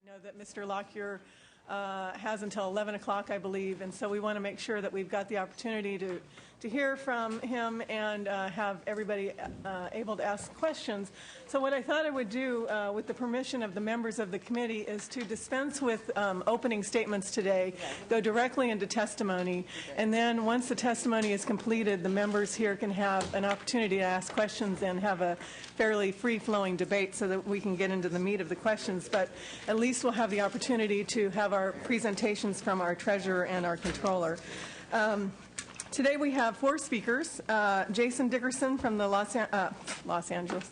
know that Mr. Lockyer has until 11 o'clock, I believe, and so we want to make sure that we've got the opportunity to hear from him and have everybody able to ask questions. So what I thought I would do, with the permission of the members of the committee, is to dispense with opening statements today, go directly into testimony, and then once the testimony is completed, the members here can have an opportunity to ask questions and have a fairly free-flowing debate so that we can get into the meat of the questions. But at least we'll have the opportunity to have our presentations from our treasurer and our controller. Today we have four speakers. Jason Dickerson from the Los Angeles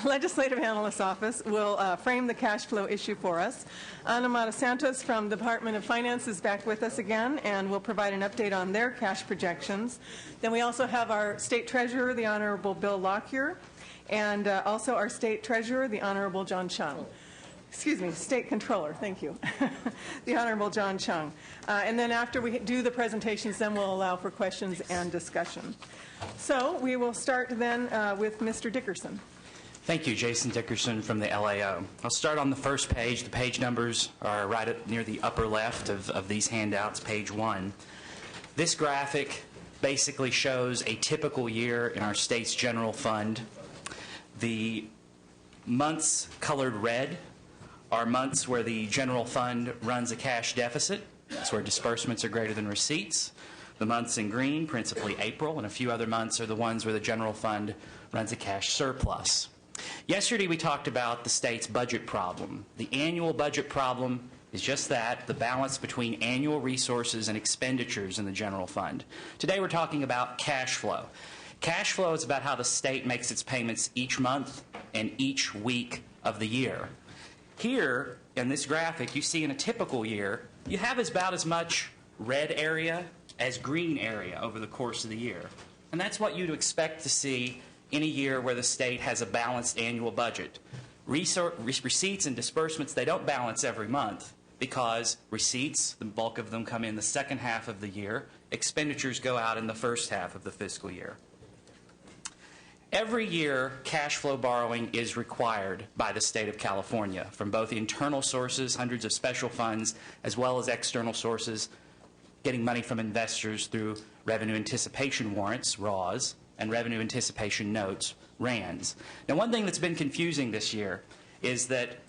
Legislative Analyst's Office will frame the cash flow issue for us. Ana Mata Santos from the Department of Finance is back with us again and will provide an update on their cash projections. Then we also have our State Treasurer, the Honorable Bill Lockyer, and also our State Treasurer, the Honorable John Chung. Excuse me, State Controller, thank you, the Honorable John Chung. And then after we do the presentations, then we'll allow for questions and discussion. So we will start then with Mr. Dickerson. Thank you, Jason Dickerson from the LAO. I'll start on the first page. The page numbers are right up near the upper left of these handouts, page 1. This graphic basically shows a typical year in our state's general fund. The months colored red are months where the general fund runs a cash deficit. That's where disbursements are greater than receipts. The months in green, principally April, and a few other months are the ones where the general fund runs a cash surplus. Yesterday we talked about the state's budget problem. The annual budget problem is just that, the balance between annual resources and expenditures in the general fund. Today we're talking about cash flow. Cash flow is about how the state makes its payments each month and each week of the year. Here, in this graphic, you see in a typical year, you have about as much red area as green area over the course of the year. And that's what you'd expect to see in a year where the state has a balanced annual budget. Receipts and disbursements, they don't balance every month because receipts, the bulk of them come in the second half of the year. Expenditures go out in the first half of the fiscal year. Every year, cash flow borrowing is required by the state of California from both internal sources, hundreds of special funds, as well as external sources, getting money from investors through revenue anticipation warrants, RAWs, and revenue anticipation notes, RANs. Now, one thing that's been confusing this year is that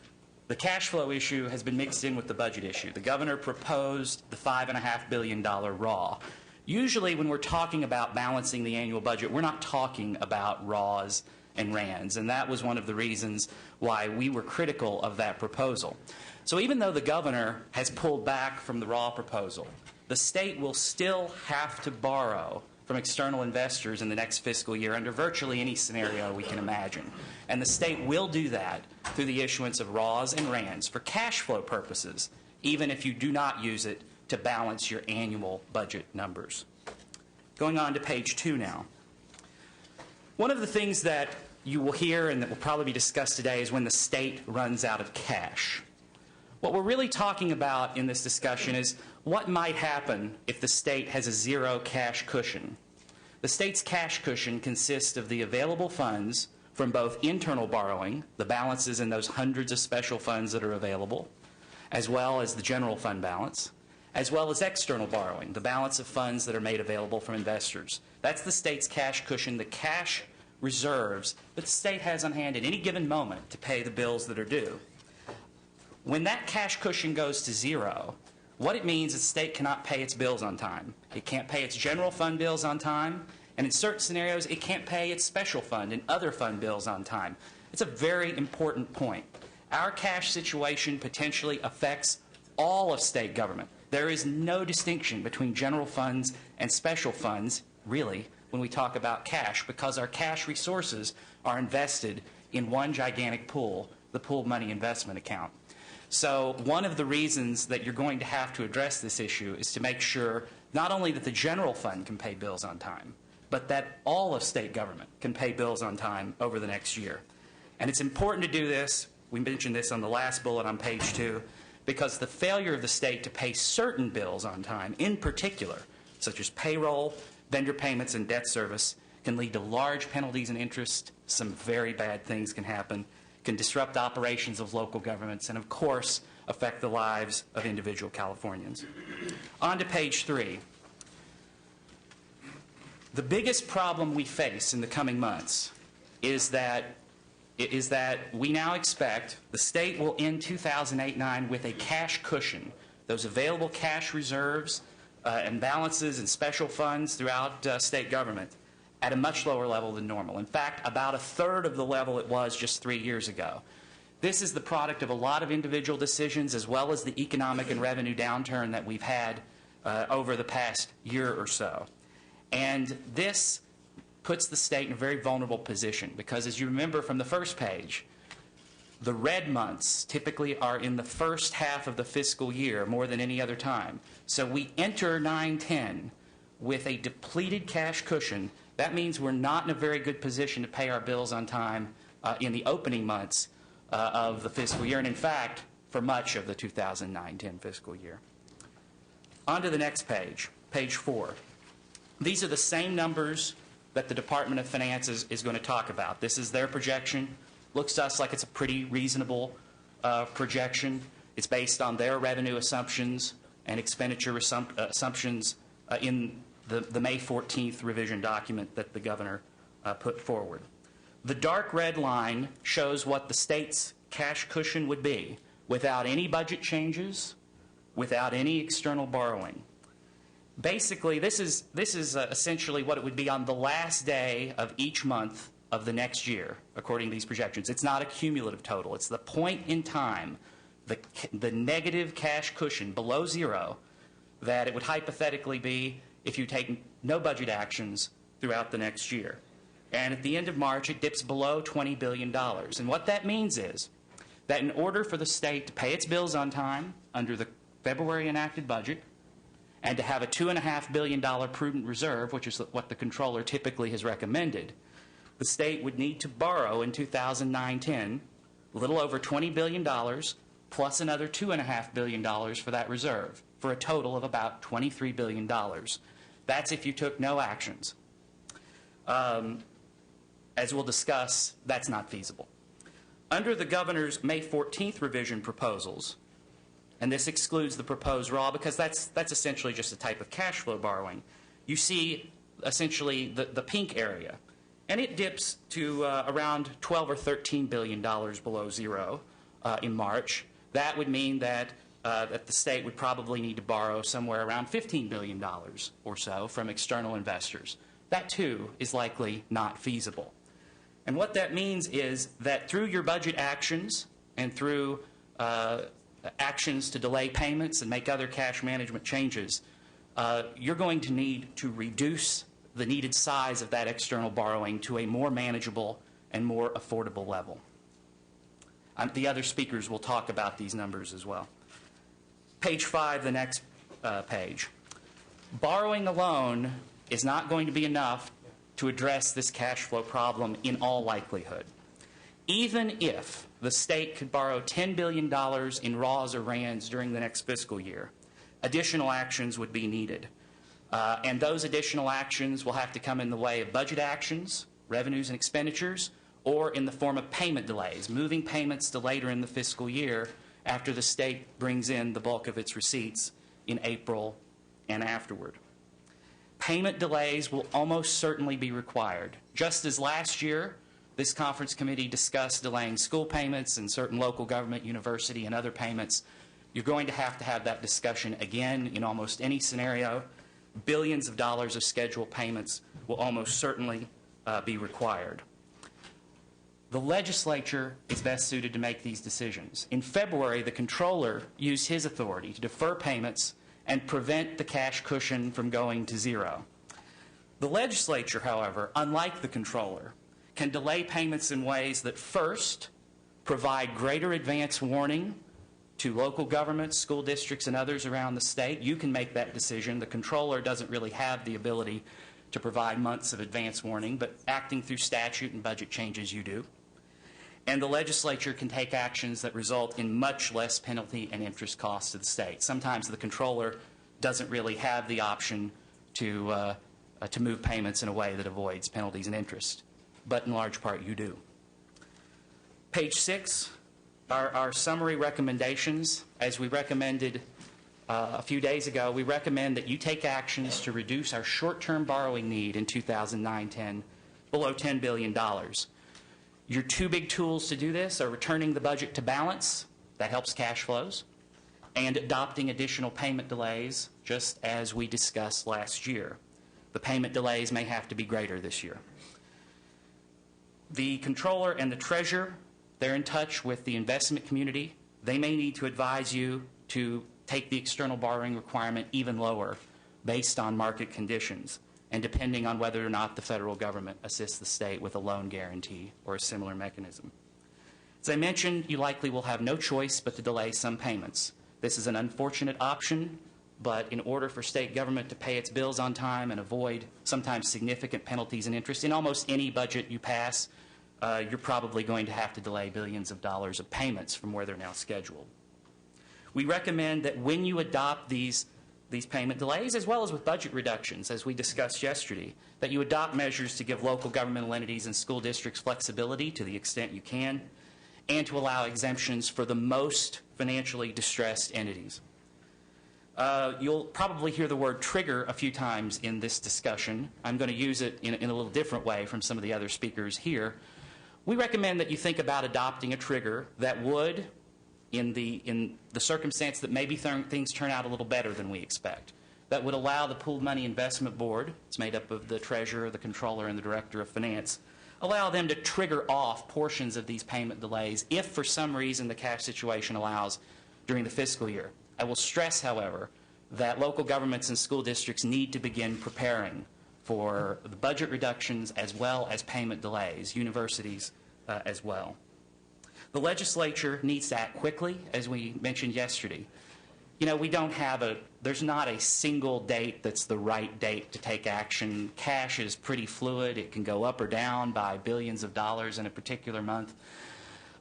the cash flow issue has been mixed in with the budget issue. The governor proposed the $5.5 billion RAW. Usually when we're talking about balancing the annual budget, we're not talking about RAWs and RANs, and that was one of the reasons why we were critical of that proposal. So even though the governor has pulled back from the RAW proposal, the state will still have to borrow from external investors in the next fiscal year under virtually any scenario we can imagine. And the state will do that through the issuance of RAWs and RANs for cash flow purposes, even if you do not use it to balance your annual budget numbers. Going on to page 2 now. One of the things that you will hear and that will probably be discussed today is when the state runs out of cash. What we're really talking about in this discussion is what might happen if the state has a zero cash cushion. The state's cash cushion consists of the available funds from both internal borrowing, the balances in those hundreds of special funds that are available, as well as the general fund balance, as well as external borrowing, the balance of funds that are made available from investors. That's the state's cash cushion, the cash reserves that the state has on hand at any given moment to pay the bills that are due. When that cash cushion goes to zero, what it means is the state cannot pay its bills on time. It can't pay its general fund bills on time, and in certain scenarios, it can't pay its special fund and other fund bills on time. It's a very important point. Our cash situation potentially affects all of state government. There is no distinction between general funds and special funds, really, when we talk about cash, because our cash resources are invested in one gigantic pool, the pooled money investment account. So one of the reasons that you're going to have to address this issue is to make sure not only that the general fund can pay bills on time, but that all of state government can pay bills on time over the next year. And it's important to do this. We mentioned this on the last bullet on page 2. Because the failure of the state to pay certain bills on time, in particular, such as payroll, vendor payments, and debt service, can lead to large penalties and interest. Some very bad things can happen, can disrupt operations of local governments, and of course, affect the lives of individual Californians. On to page 3. The biggest problem we face in the coming months is that we now expect the state will end 2008-9 with a cash cushion, those available cash reserves and balances and special funds throughout state government, at a much lower level than normal. In fact, about a third of the level it was just 3 years ago. This is the product of a lot of individual decisions as well as the economic and revenue downturn that we've had over the past year or so. And this puts the state in a very vulnerable position because, as you remember from the first page, the red months typically are in the first half of the fiscal year more than any other time. So we enter 9-10 with a depleted cash cushion. That means we're not in a very good position to pay our bills on time in the opening months of the fiscal year, and in fact, for much of the 2009-10 fiscal year. On to the next page, page 4. These are the same numbers that the Department of Finance is going to talk about. This is their projection. Looks to us like it's a pretty reasonable projection. It's based on their revenue assumptions and expenditure assumptions in the May 14th revision document that the governor put forward. The dark red line shows what the state's cash cushion would be without any budget changes, without any external borrowing. Basically, this is essentially what it would be on the last day of each month of the next year, according to these projections. It's not a cumulative total. It's the point in time, the negative cash cushion below zero that it would hypothetically be if you take no budget actions throughout the next year. And at the end of March, it dips below $20 billion. And what that means is that in order for the state to pay its bills on time under the February enacted budget, and to have a $2.5 billion prudent reserve, which is what the controller typically has recommended, the state would need to borrow in 2009-10 a little over $20 billion plus another $2.5 billion for that reserve, for a total of about $23 billion. That's if you took no actions. As we'll discuss, that's not feasible. Under the governor's May 14th revision proposals, and this excludes the proposed raw because that's essentially just a type of cash flow borrowing, you see essentially the pink area. And it dips to around $12 or $13 billion below zero in March. That would mean that the state would probably need to borrow somewhere around $15 billion or so from external investors. That, too, is likely not feasible. And what that means is that through your budget actions and through actions to delay payments and make other cash management changes, you're going to need to reduce the needed size of that external borrowing to a more manageable and more affordable level. The other speakers will talk about these numbers as well. Page 5, the next page. Borrowing alone is not going to be enough to address this cash flow problem in all likelihood. Even if the state could borrow $10 billion in RAWs or RANs during the next fiscal year, additional actions would be needed. And those additional actions will have to come in the way of budget actions, revenues and expenditures, or in the form of payment delays, moving payments to later in the fiscal year after the state brings in the bulk of its receipts in April and afterward. Payment delays will almost certainly be required. Just as last year, this conference committee discussed delaying school payments and certain local government, university, and other payments, you're going to have that discussion again in almost any scenario. Billions of dollars of scheduled payments will almost certainly be required. The legislature is best suited to make these decisions. In February, the controller used his authority to defer payments and prevent the cash cushion from going to zero. The legislature, however, unlike the controller, can delay payments in ways that first provide greater advance warning to local governments, school districts, and others around the state. You can make that decision. The controller doesn't really have the ability to provide months of advance warning, but acting through statute and budget changes, you do. And the legislature can take actions that result in much less penalty and interest costs to the state. Sometimes the controller doesn't really have the option to move payments in a way that avoids penalties and interest, but in large part you do. Page 6, Our summary recommendations, as we recommended a few days ago, we recommend that you take actions to reduce our short-term borrowing need in 2009-10 below $10 billion. Your two big tools to do this are returning the budget to balance, that helps cash flows, and adopting additional payment delays, just as we discussed last year. The payment delays may have to be greater this year. The Comptroller and the Treasurer, they're in touch with the investment community. They may need to advise you to take the external borrowing requirement even lower based on market conditions and depending on whether or not the federal government assists the state with a loan guarantee or a similar mechanism. As I mentioned, you likely will have no choice but to delay some payments. This is an unfortunate option, but in order for state government to pay its bills on time and avoid sometimes significant penalties and interest in almost any budget you pass, you're probably going to have to delay billions of dollars of payments from where they're now scheduled. We recommend that when you adopt these payment delays, as well as with budget reductions, as we discussed yesterday, that you adopt measures to give local governmental entities and school districts flexibility to the extent you can, and to allow exemptions for the most financially distressed entities. You'll probably hear the word trigger a few times in this discussion. I'm going to use it in a little different way from some of the other speakers here. We recommend that you think about adopting a trigger that would, in the circumstance that maybe things turn out a little better than we expect, that would allow the Pooled Money Investment Board, it's made up of the Treasurer, the Comptroller, and the Director of Finance, allow them to trigger off portions of these payment delays if for some reason the cash situation allows during the fiscal year. I will stress, however, that local governments and school districts need to begin preparing for the budget reductions as well as payment delays, universities as well. The legislature needs to act quickly, as we mentioned yesterday. You know, there's not a single date that's the right date to take action. Cash is pretty fluid. It can go up or down by billions of dollars in a particular month.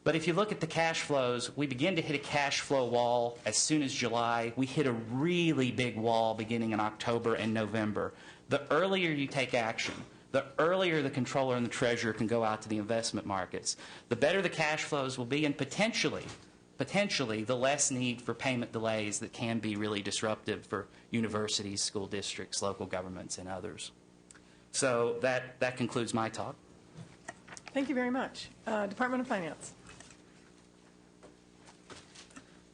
But if you look at the cash flows, we begin to hit a cash flow wall as soon as July. We hit a really big wall beginning in October and November. The earlier you take action, the earlier the Comptroller and the Treasurer can go out to the investment markets, the better the cash flows will be, and potentially the less need for payment delays that can be really disruptive for universities, school districts, local governments, and others. So that concludes my talk. Thank you very much. Department of Finance.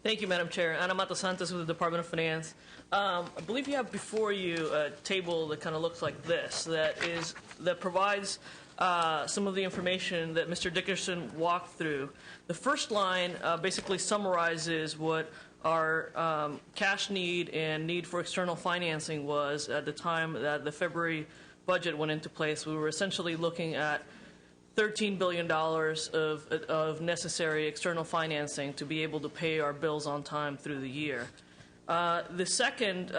Thank you, Madam Chair. Ana Mata Santos with the Department of Finance. I believe you have before you a table that kind of looks like this, that provides some of the information that Mr. Dickerson walked through. The first line basically summarizes what our cash need and need for external financing was at the time that the February budget went into place. We were essentially looking at $13 billion of necessary external financing to be able to pay our bills on time through the year. The second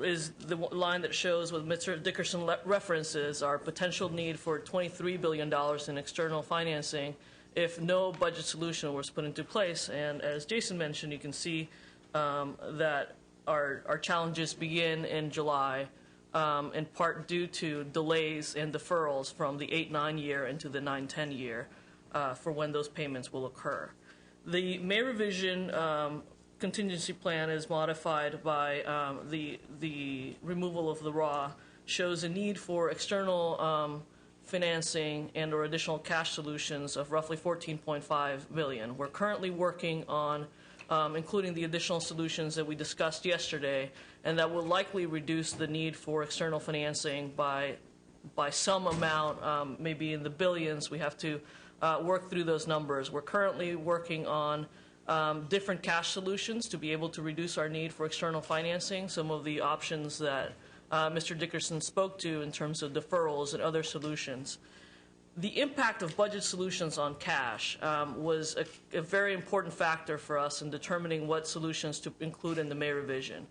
is the line that shows what Mr. Dickerson references our potential need for $23 billion in external financing if no budget solution was put into place. And as Jason mentioned, you can see that our challenges begin in July, in part due to delays and deferrals from the 8-9 year into the 9-10 year for when those payments will occur. The May revision contingency plan is modified by the removal of the RAW, shows a need for external financing and or additional cash solutions of roughly $14.5 billion. We're currently working on including the additional solutions that we discussed yesterday, and that will likely reduce the need for external financing by some amount, maybe in the billions. We have to work through those numbers. We're currently working on different cash solutions to be able to reduce our need for external financing. Some of the options that Mr. Dickerson spoke to in terms of deferrals and other solutions. The impact of budget solutions on cash was a very important factor for us in determining what solutions to include in the May revision.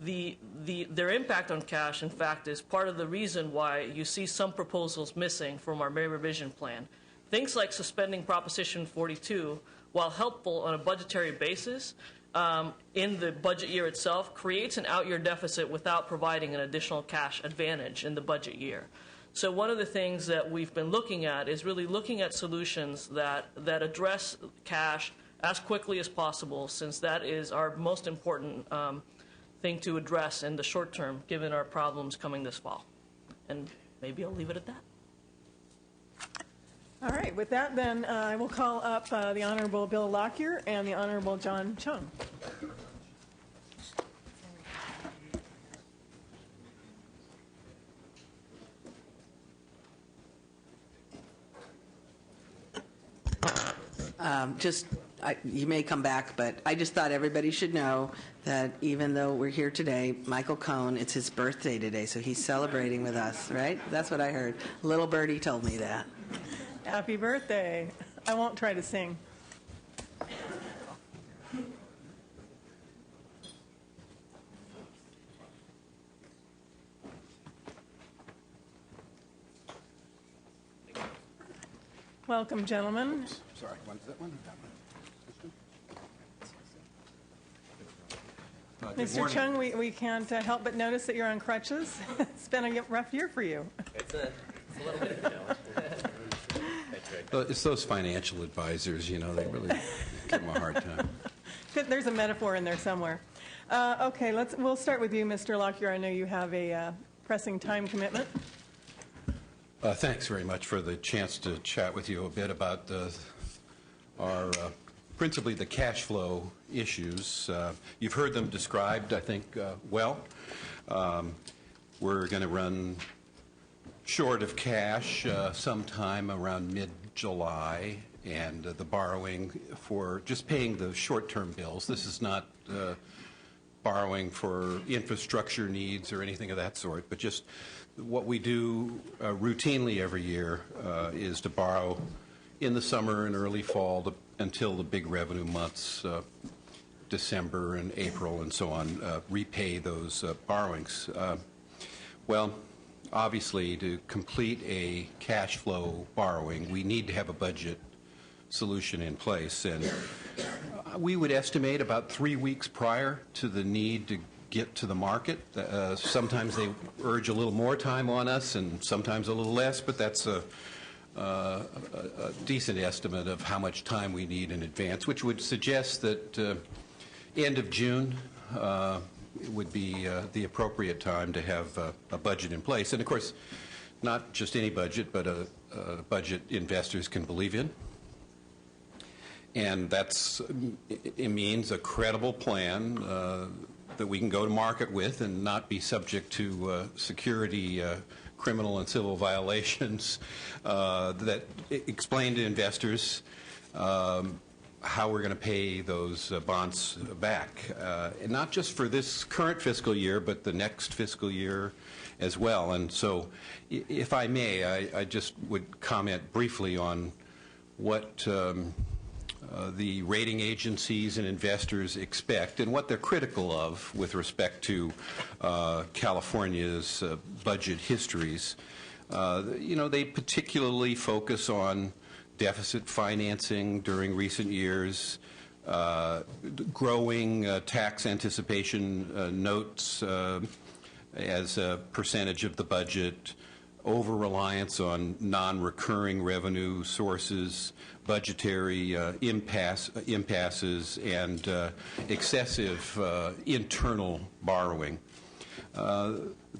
Their impact on cash, in fact, is part of the reason why you see some proposals missing from our May revision plan. Things like suspending Proposition 42, while helpful on a budgetary basis in the budget year itself, creates an out-year deficit without providing an additional cash advantage in the budget year. So one of the things that we've been looking at is really looking at solutions that address cash as quickly as possible, since that is our most important thing to address in the short term, given our problems coming this fall. And maybe I'll leave it at that. All right, with that, then, I will call up the Honorable Bill Lockyer and the Honorable John Chung. You may come back, but I just thought everybody should know that even though we're here today, Michael Cohn, it's his birthday today, so he's celebrating with us, right? That's what I heard. Little birdie told me that. Happy birthday. I won't try to sing. Welcome, gentlemen. Sorry, that one? Mr. Chung, we can't help but notice that you're on crutches. It's been a rough year for you. It's a little bit of a challenge. It's those financial advisors, they really give them a hard time. There's a metaphor in there somewhere. Okay, we'll start with you, Mr. Lockyer. I know you have a pressing time commitment. Thanks very much for the chance to chat with you a bit about our principally the cash flow issues. You've heard them described, I think, well. We're going to run short of cash sometime around mid-July, and the borrowing for just paying the short-term bills. This is not borrowing for infrastructure needs or anything of that sort, but just what we do routinely every year is to borrow in the summer and early fall until the big revenue months, December and April and so on, repay those borrowings. Well, obviously, to complete a cash flow borrowing, we need to have a budget solution in place. And we would estimate about 3 weeks prior to the need to get to the market. Sometimes they urge a little more time on us and sometimes a little less, but that's a decent estimate of how much time we need in advance, which would suggest that end of June would be the appropriate time to have a budget in place. And of course, not just any budget, but a budget investors can believe in. And it means a credible plan that we can go to market with and not be subject to security, criminal and civil violations that explain to investors how we're going to pay those bonds back, and not just for this current fiscal year, but the next fiscal year as well. And so, if I may, I just would comment briefly on what the rating agencies and investors expect and what they're critical of with respect to California's budget histories. They particularly focus on deficit financing during recent years, growing tax anticipation notes as a percentage of the budget, over-reliance on non-recurring revenue sources, budgetary impasses, and excessive internal borrowing.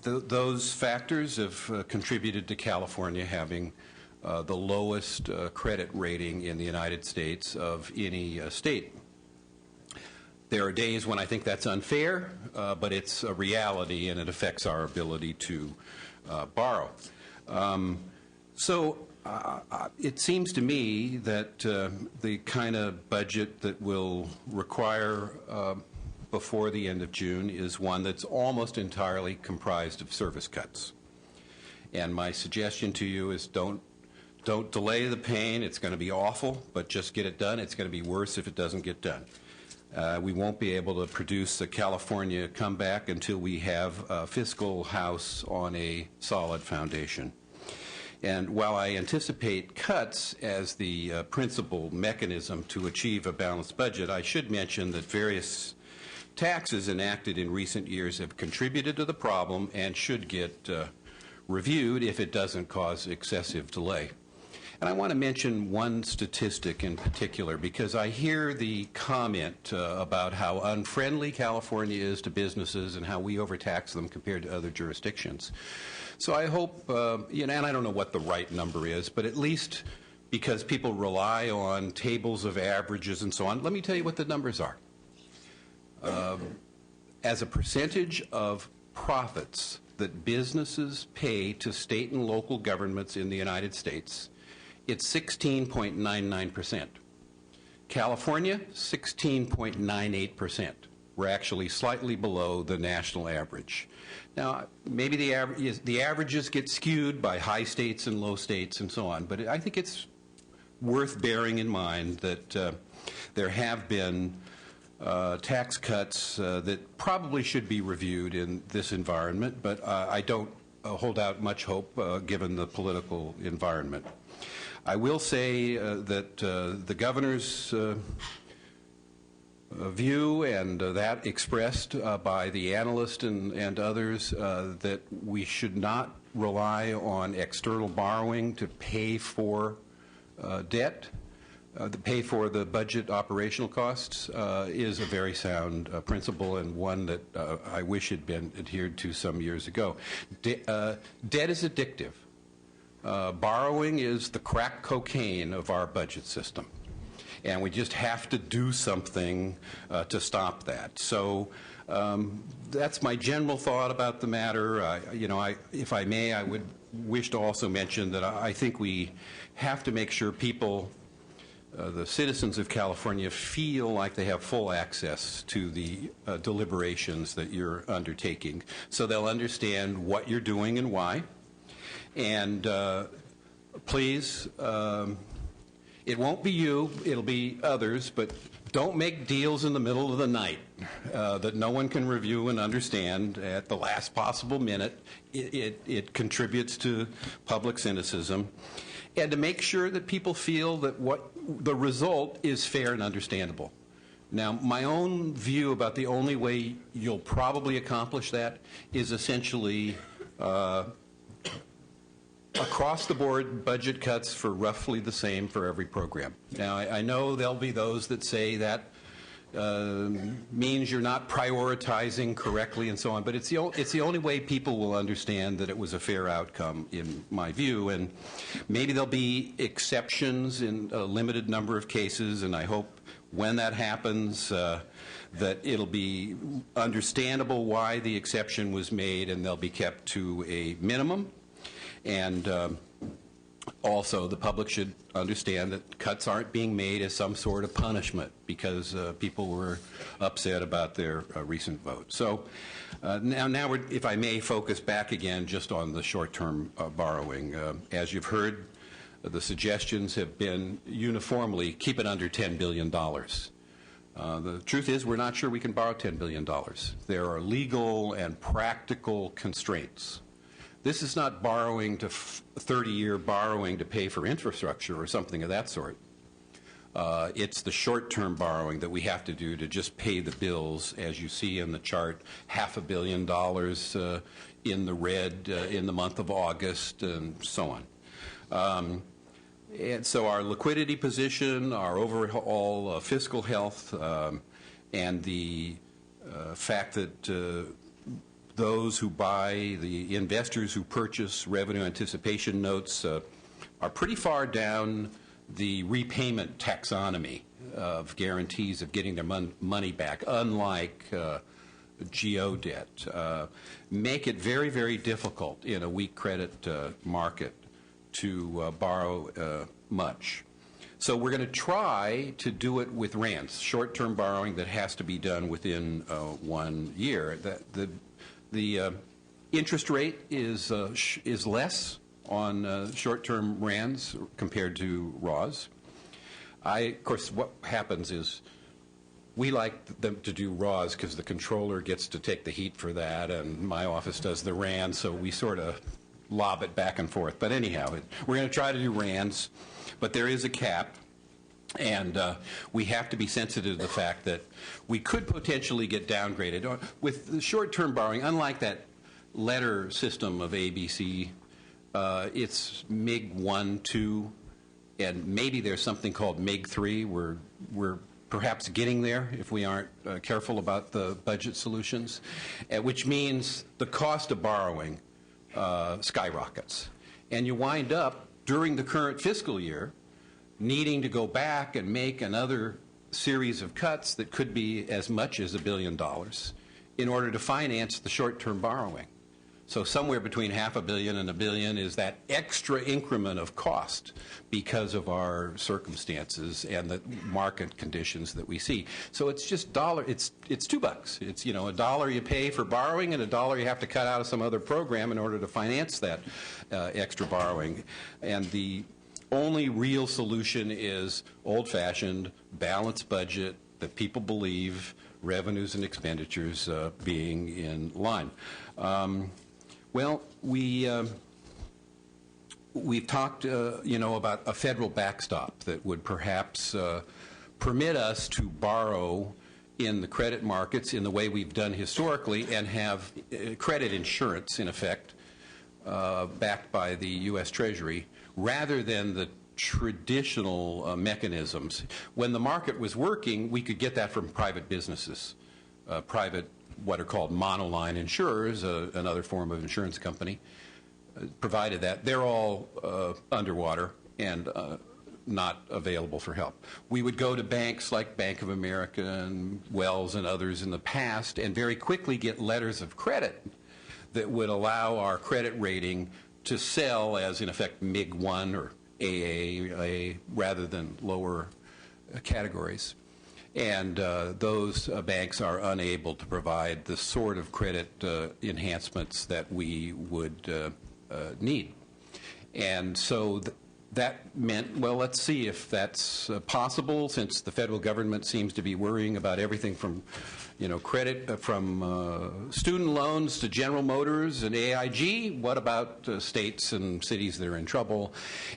Those factors have contributed to California having the lowest credit rating in the United States of any state. There are days when I think that's unfair, but it's a reality and it affects our ability to borrow. So it seems to me that the kind of budget that will require before the end of June is one that's almost entirely comprised of service cuts. And my suggestion to you is don't delay the pain. It's going to be awful, but just get it done. It's going to be worse if it doesn't get done. We won't be able to produce a California comeback until we have a fiscal house on a solid foundation. And while I anticipate cuts as the principal mechanism to achieve a balanced budget, I should mention that various taxes enacted in recent years have contributed to the problem and should get reviewed if it doesn't cause excessive delay. And I want to mention one statistic in particular, because I hear the comment about how unfriendly California is to businesses and how we overtax them compared to other jurisdictions. So I hope, and I don't know what the right number is, but at least because people rely on tables of averages and so on, let me tell you what the numbers are. As a percentage of profits that businesses pay to state and local governments in the United States, it's 16.99%. California, 16.98%. We're actually slightly below the national average. Now, maybe the averages get skewed by high states and low states and so on, but I think it's worth bearing in mind that there have been tax cuts that probably should be reviewed in this environment, but I don't hold out much hope given the political environment. I will say that the governor's view and that expressed by the analyst and others that we should not rely on external borrowing to pay for debt, to pay for the budget operational costs, is a very sound principle, and one that I wish had been adhered to some years ago. Debt is addictive. Borrowing is the crack cocaine of our budget system, and we just have to do something to stop that. So that's my general thought about the matter. If I may, I would wish to also mention that I think we have to make sure people, the citizens of California, feel like they have full access to the deliberations that you're undertaking, so they'll understand what you're doing and why. And please, it won't be you, it'll be others, but don't make deals in the middle of the night that no one can review and understand at the last possible minute. It contributes to public cynicism. And to make sure that people feel that what the result is fair and understandable. Now, my own view about the only way you'll probably accomplish that is essentially across-the-board budget cuts for roughly the same for every program. Now, I know there'll be those that say that means you're not prioritizing correctly and so on, but it's the only way people will understand that it was a fair outcome, in my view. And maybe there'll be exceptions in a limited number of cases, and I hope when that happens that it'll be understandable why the exception was made, and they'll be kept to a minimum. And also, the public should understand that cuts aren't being made as some sort of punishment because people were upset about their recent vote. So now if I may focus back again just on the short-term borrowing. As you've heard, the suggestions have been uniformly keep it under $10 billion. The truth is we're not sure we can borrow $10 billion. There are legal and practical constraints. This is not borrowing to 30-year borrowing to pay for infrastructure or something of that sort. It's the short-term borrowing that we have to do to just pay the bills, as you see in the chart, $500 million in the red in the month of August, and so on. And so our liquidity position, our overall fiscal health, and the fact that those who buy, the investors who purchase revenue anticipation notes are pretty far down the repayment taxonomy of guarantees of getting their money back, unlike GO debt, make it very, very difficult in a weak credit market to borrow much. So we're going to try to do it with RANs, short-term borrowing that has to be done within 1 year. The interest rate is less on short-term RANs compared to RAWs. Of course, what happens is we like them to do RAWs because the controller gets to take the heat for that, and my office does the RAN, so we sort of lob it back and forth. But anyhow, we're going to try to do RANs, but there is a cap. And we have to be sensitive to the fact that we could potentially get downgraded. With the short-term borrowing, unlike that letter system of ABC, it's MIG 1, 2 and maybe there's something called MIG-3. We're perhaps getting there if we aren't careful about the budget solutions, which means the cost of borrowing skyrockets. And you wind up, during the current fiscal year, needing to go back and make another series of cuts that could be as much as $1 billion in order to finance the short-term borrowing. So somewhere between $500 million and $1 billion is that extra increment of cost because of our circumstances and the market conditions that we see. So it's just it's $2. It's, you know, $1 you pay for borrowing and $1 you have to cut out of some other program in order to finance that extra borrowing. And the only real solution is old-fashioned, balanced budget that people believe, revenues and expenditures being in line. Well, we've talked, you know, about a federal backstop that would perhaps permit us to borrow in the credit markets in the way we've done historically and have credit insurance, in effect, backed by the U.S. Treasury, rather than the traditional mechanisms. When the market was working, we could get that from private businesses, private what are called monoline insurers, another form of insurance company, provided that. They're all underwater and not available for help. We would go to banks like Bank of America and Wells and others in the past and very quickly get letters of credit that would allow our credit rating to sell as, in effect, MIG-1 or AA rather than lower categories. And those banks are unable to provide the sort of credit enhancements that we would need. And so that meant, well, let's see if that's possible, since the federal government seems to be worrying about everything from, you know, credit from student loans to General Motors and AIG. What about states and cities that are in trouble?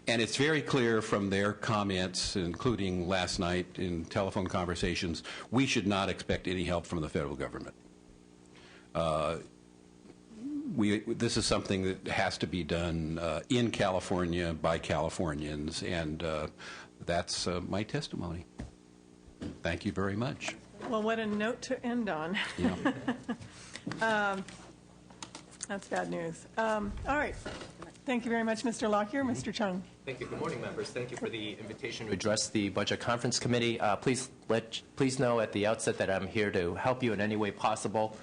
And it's very clear from their comments, including last night in telephone conversations, we should not expect any help from the federal government. This is something that has to be done in California by Californians, and that's my testimony. Thank you very much. Well, what a note to end on. Yeah. That's bad news. All right. Thank you very much, Mr. Lockyer. Mr. Chung. Thank you. Good morning, members. Thank you for the invitation to address the Budget Conference Committee. Please know at the outset that I'm here to help you in any way possible.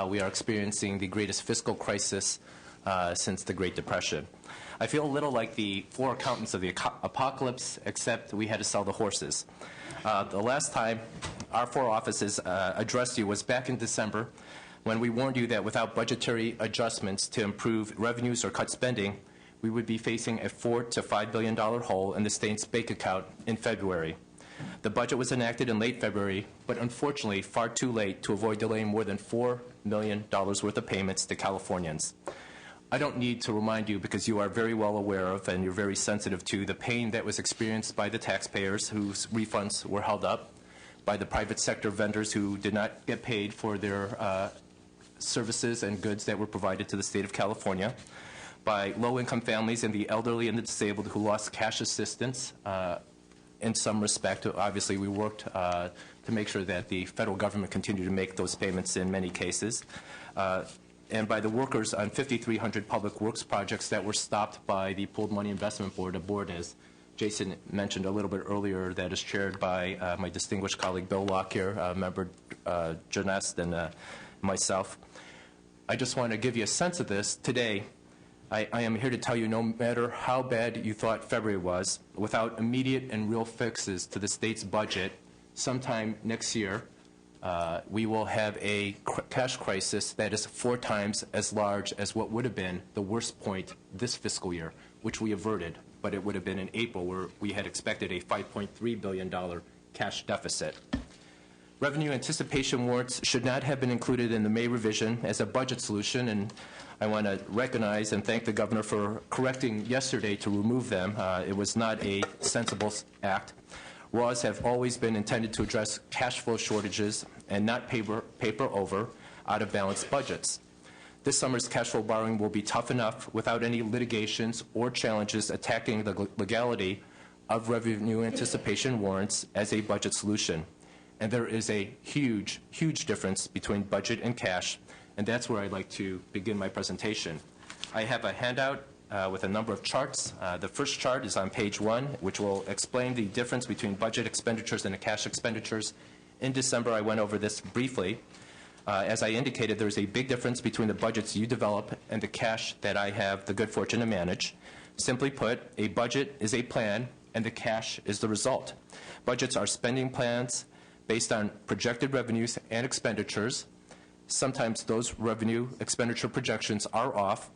We are experiencing the greatest fiscal crisis since the Great Depression. I feel a little like the four accountants of the apocalypse, except we had to sell the horses. The last time our four offices addressed you was back in December, when we warned you that without budgetary adjustments to improve revenues or cut spending, we would be facing a $4 to $5 billion hole in the state's bank account in February. The budget was enacted in late February, but unfortunately far too late to avoid delaying more than $4 million worth of payments to Californians. I don't need to remind you, because you are very well aware of and you're very sensitive to the pain that was experienced by the taxpayers whose refunds were held up, by the private sector vendors who did not get paid for their services and goods that were provided to the state of California, by low-income families and the elderly and the disabled who lost cash assistance in some respect. Obviously, we worked to make sure that the federal government continued to make those payments in many cases, and by the workers on 5,300 public works projects that were stopped by the Pooled Money Investment Board, a board, as Jason mentioned a little bit earlier, that is chaired by my distinguished colleague Bill Lockyer, member Janest, and myself. I just want to give you a sense of this. Today, I am here to tell you, no matter how bad you thought February was, without immediate and real fixes to the state's budget, sometime next year, we will have a cash crisis that is 4 times as large as what would have been the worst point this fiscal year, which we averted, but it would have been in April, where we had expected a $5.3 billion cash deficit. Revenue anticipation warrants should not have been included in the May revision as a budget solution, and I want to recognize and thank the governor for correcting yesterday to remove them. It was not a sensible act. RAWs have always been intended to address cash flow shortages and not paper over out-of-balance budgets. This summer's cash flow borrowing will be tough enough without any litigations or challenges attacking the legality of revenue anticipation warrants as a budget solution. And there is a huge, huge difference between budget and cash, and that's where I'd like to begin my presentation. I have a handout with a number of charts. The first chart is on page 1, which will explain the difference between budget expenditures and the cash expenditures. In December, I went over this briefly. As I indicated, there's a big difference between the budgets you develop and the cash that I have the good fortune to manage. Simply put, a budget is a plan, and the cash is the result. Budgets are spending plans based on projected revenues and expenditures. Sometimes those revenue expenditure projections are off.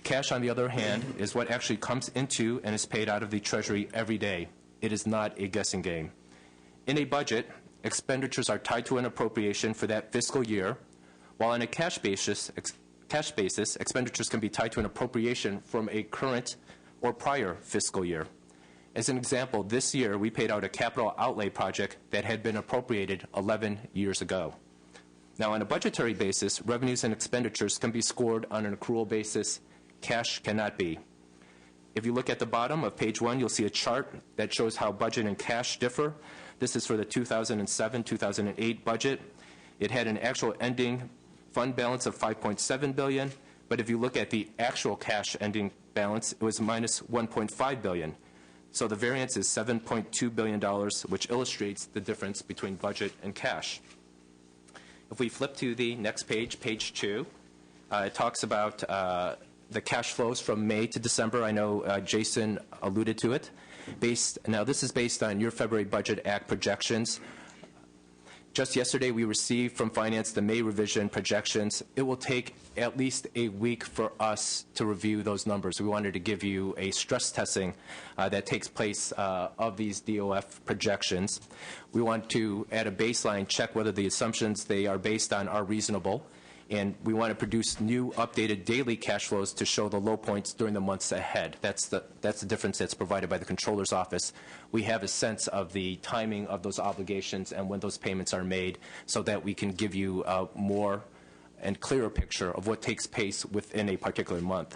Cash, on the other hand, is what actually comes into and is paid out of the Treasury every day. It is not a guessing game. In a budget, expenditures are tied to an appropriation for that fiscal year, while on a cash basis, expenditures can be tied to an appropriation from a current or prior fiscal year. As an example, this year we paid out a capital outlay project that had been appropriated 11 years ago. Now, on a budgetary basis, revenues and expenditures can be scored on an accrual basis. Cash cannot be. If you look at the bottom of page 1, you'll see a chart that shows how budget and cash differ. This is for the 2007-2008 budget. It had an actual ending fund balance of $5.7 billion, but if you look at the actual cash ending balance, it was minus $1.5 billion. So the variance is $7.2 billion, which illustrates the difference between budget and cash. If we flip to the next page, page 2, it talks about the cash flows from May to December. I know Jason alluded to it. Now, this is based on your February Budget Act projections. Just yesterday, we received from Finance the May revision projections. It will take at least a week for us to review those numbers. We wanted to give you a stress testing that takes place of these DOF projections. We want to, at a baseline, check whether the assumptions they are based on are reasonable. And we want to produce new updated daily cash flows to show the low points during the months ahead. That's the difference that's provided by the Controller's Office. We have a sense of the timing of those obligations and when those payments are made so that we can give you a more and clearer picture of what takes place within a particular month.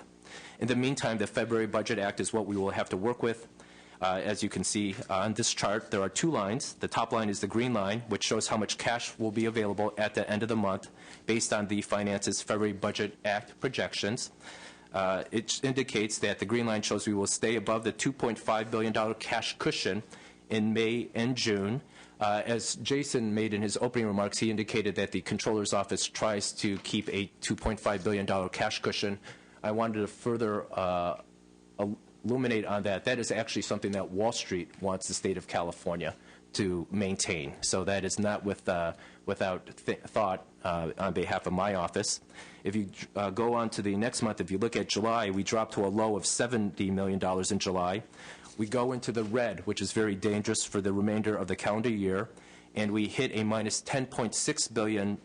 In the meantime, the February Budget Act is what we will have to work with. As you can see on this chart, there are 2 lines. The top line is the green line, which shows how much cash will be available at the end of the month based on the Finance's February Budget Act projections. It indicates that the green line shows we will stay above the $2.5 billion cash cushion in May and June. As Jason made in his opening remarks, he indicated that the Controller's Office tries to keep a $2.5 billion cash cushion. I wanted to further illuminate on that. That is actually something that Wall Street wants the state of California to maintain. So that is not without thought on behalf of my office. If you go on to the next month, if you look at July, we dropped to a low of $70 million in July. We go into the red, which is very dangerous for the remainder of the calendar year, and we hit a minus $10.6 billion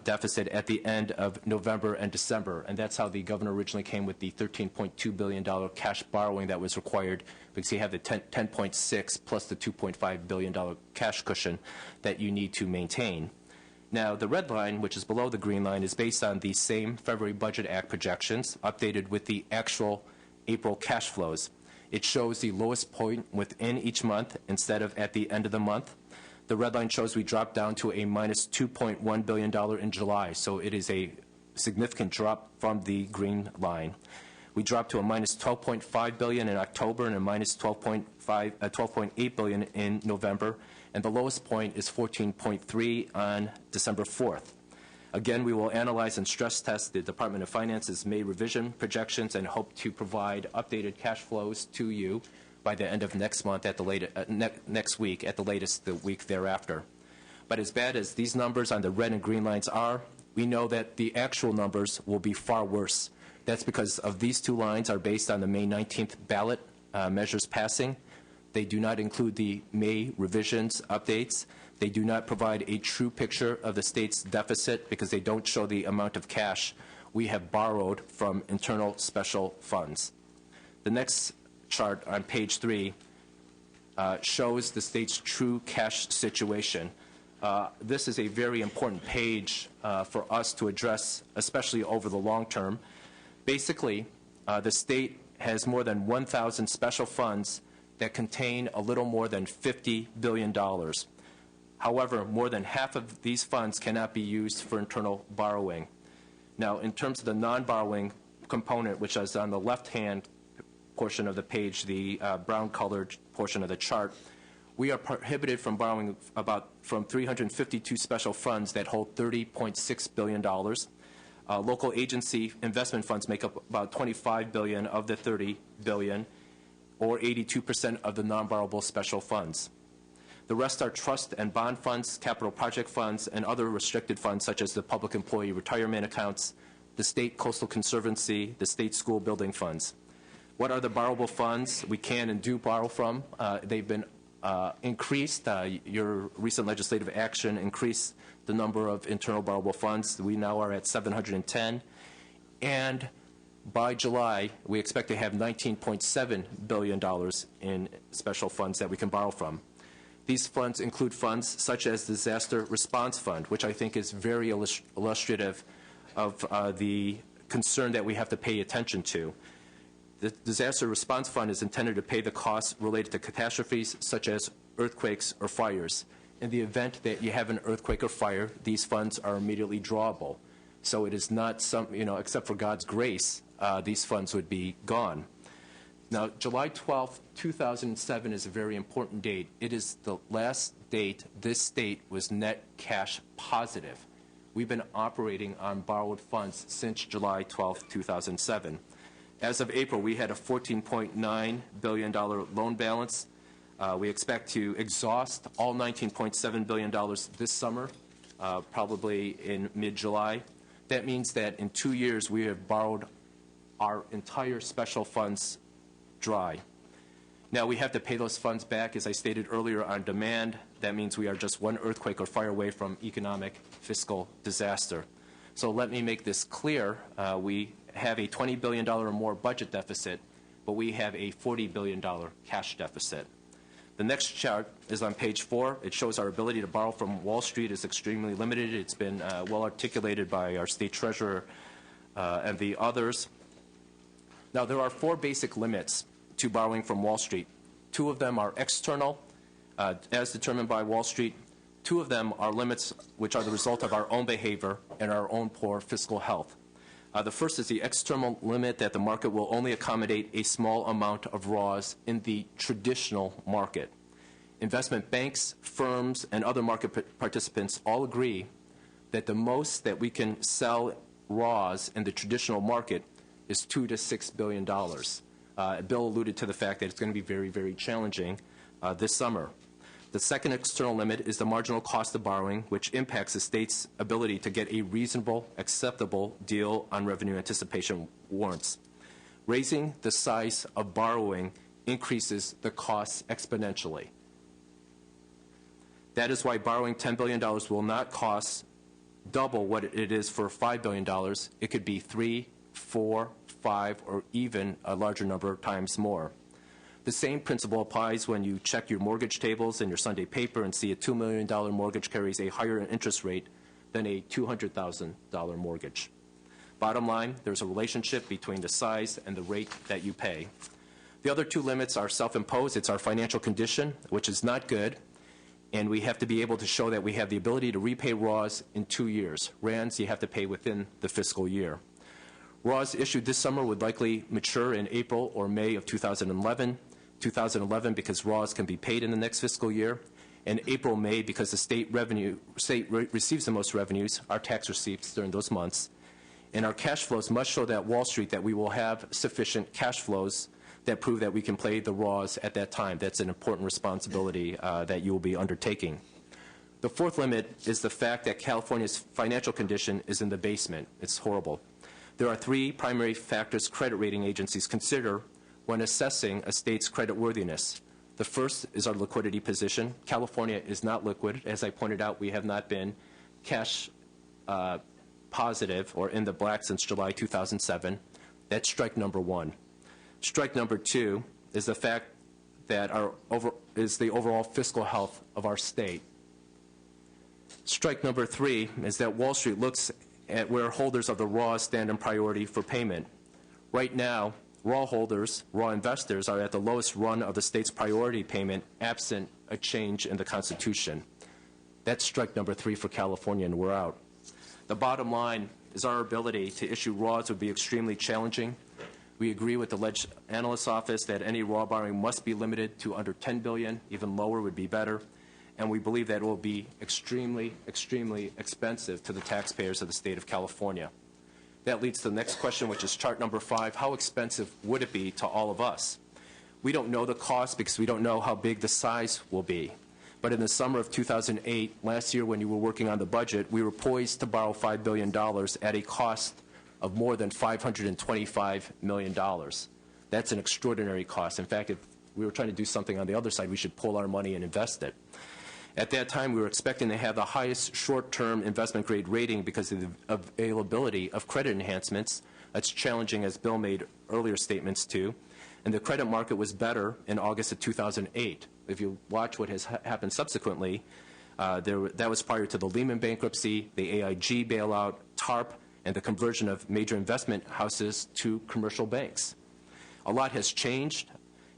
deficit at the end of November and December, and that's how the governor originally came with the $13.2 billion cash borrowing that was required, because you have the 10.6 plus the $2.5 billion cash cushion that you need to maintain. Now, the red line, which is below the green line, is based on the same February Budget Act projections, updated with the actual April cash flows. It shows the lowest point within each month instead of at the end of the month. The red line shows we dropped down to a minus $2.1 billion in July, so it is a significant drop from the green line. We dropped to a minus $12.5 billion in October and a minus $12.8 billion in November, and the lowest point is $14.3 on December 4th. Again, we will analyze and stress test the Department of Finance's May revision projections and hope to provide updated cash flows to you by the end of next month, at the next week, at the latest the week thereafter. But as bad as these numbers on the red and green lines are, we know that the actual numbers will be far worse. That's because of these 2 lines are based on the May 19th ballot measures passing. They do not include the May revisions updates. They do not provide a true picture of the state's deficit because they don't show the amount of cash we have borrowed from internal special funds. The next chart on page 3 shows the state's true cash situation. This is a very important page for us to address, especially over the long term. Basically, the state has more than 1,000 special funds that contain a little more than $50 billion. However, more than half of these funds cannot be used for internal borrowing. Now, in terms of the non-borrowing component, which is on the left-hand portion of the page, the brown-colored portion of the chart, we are prohibited from borrowing from 352 special funds that hold $30.6 billion. Local agency investment funds make up about $25 billion of the $30 billion, or 82% of the non-borrowable special funds. The rest are trust and bond funds, capital project funds, and other restricted funds such as the public employee retirement accounts, the state coastal conservancy, the state school building funds. What are the borrowable funds we can and do borrow from? They've been increased. Your recent legislative action increased the number of internal borrowable funds. We now are at 710. And by July, we expect to have $19.7 billion in special funds that we can borrow from. These funds include funds such as the Disaster Response Fund, which I think is very illustrative of the concern that we have to pay attention to. The Disaster Response Fund is intended to pay the costs related to catastrophes such as earthquakes or fires. In the event that you have an earthquake or fire, these funds are immediately drawable. So it is not except for God's grace, these funds would be gone. Now, July 12, 2007 is a very important date. It is the last date this state was net cash positive. We've been operating on borrowed funds since July 12, 2007. As of April, we had a $14.9 billion loan balance. We expect to exhaust all $19.7 billion this summer, probably in mid-July. That means that in 2 years, we have borrowed our entire special funds dry. Now, we have to pay those funds back, as I stated earlier, on demand. That means we are just one earthquake or fire away from economic fiscal disaster. So let me make this clear. We have a $20 billion or more budget deficit, but we have a $40 billion cash deficit. The next chart is on page 4. It shows our ability to borrow from Wall Street is extremely limited. It's been well articulated by our state treasurer and the others. Now, there are 4 basic limits to borrowing from Wall Street. 2 of them are external, as determined by Wall Street. 2 of them are limits which are the result of our own behavior and our own poor fiscal health. The first is the external limit that the market will only accommodate a small amount of raws in the traditional market. Investment banks, firms, and other market participants all agree that the most that we can sell raws in the traditional market is $2 to $6 billion. Bill alluded to the fact that it's going to be very, very challenging this summer. The second external limit is the marginal cost of borrowing, which impacts the state's ability to get a reasonable, acceptable deal on revenue anticipation warrants. Raising the size of borrowing increases the costs exponentially. That is why borrowing $10 billion will not cost double what it is for $5 billion. It could be 3, 4, 5, or even a larger number of times more. The same principle applies when you check your mortgage tables in your Sunday paper and see a $2 million mortgage carries a higher interest rate than a $200,000 mortgage. Bottom line, there's a relationship between the size and the rate that you pay. The other 2 limits are self-imposed. It's our financial condition, which is not good, and we have to be able to show that we have the ability to repay RAWs in 2 years. RANs you have to pay within the fiscal year. RAWs issued this summer would likely mature in April or May of 2011. 2011 because RAWs can be paid in the next fiscal year, and April, May because the state receives the most revenues, our tax receipts during those months. And our cash flows must show that Wall Street that we will have sufficient cash flows that prove that we can pay the RAWs at that time. That's an important responsibility that you will be undertaking. The 4th limit is the fact that California's financial condition is in the basement. It's horrible. There are 3 primary factors credit rating agencies consider when assessing a state's creditworthiness. The first is our liquidity position. California is not liquid. As I pointed out, we have not been cash positive or in the black since July 2007. That's strike number 1. Strike number 2 is the fact that the overall fiscal health of our state. Strike number 3 is that Wall Street looks at where holders of the RAWs stand in priority for payment. Right now, raw holders, raw investors, are at the lowest run of the state's priority payment absent a change in the Constitution. That's strike number 3 for California, and we're out. The bottom line is our ability to issue raws would be extremely challenging. We agree with the Analyst's Office that any raw borrowing must be limited to under $10 billion. Even lower would be better. And we believe that it will be extremely, extremely expensive to the taxpayers of the state of California. That leads to the next question, which is chart number 5. How expensive would it be to all of us? We don't know the cost because we don't know how big the size will be. But in the summer of 2008, last year when you were working on the budget, we were poised to borrow $5 billion at a cost of more than $525 million. That's an extraordinary cost. In fact, if we were trying to do something on the other side, we should pull our money and invest it. At that time, we were expecting to have the highest short-term investment grade rating because of the availability of credit enhancements. That's challenging, as Bill made earlier statements to. And the credit market was better in August of 2008. If you watch what has happened subsequently, that was prior to the Lehman bankruptcy, the AIG bailout, TARP, and the conversion of major investment houses to commercial banks. A lot has changed,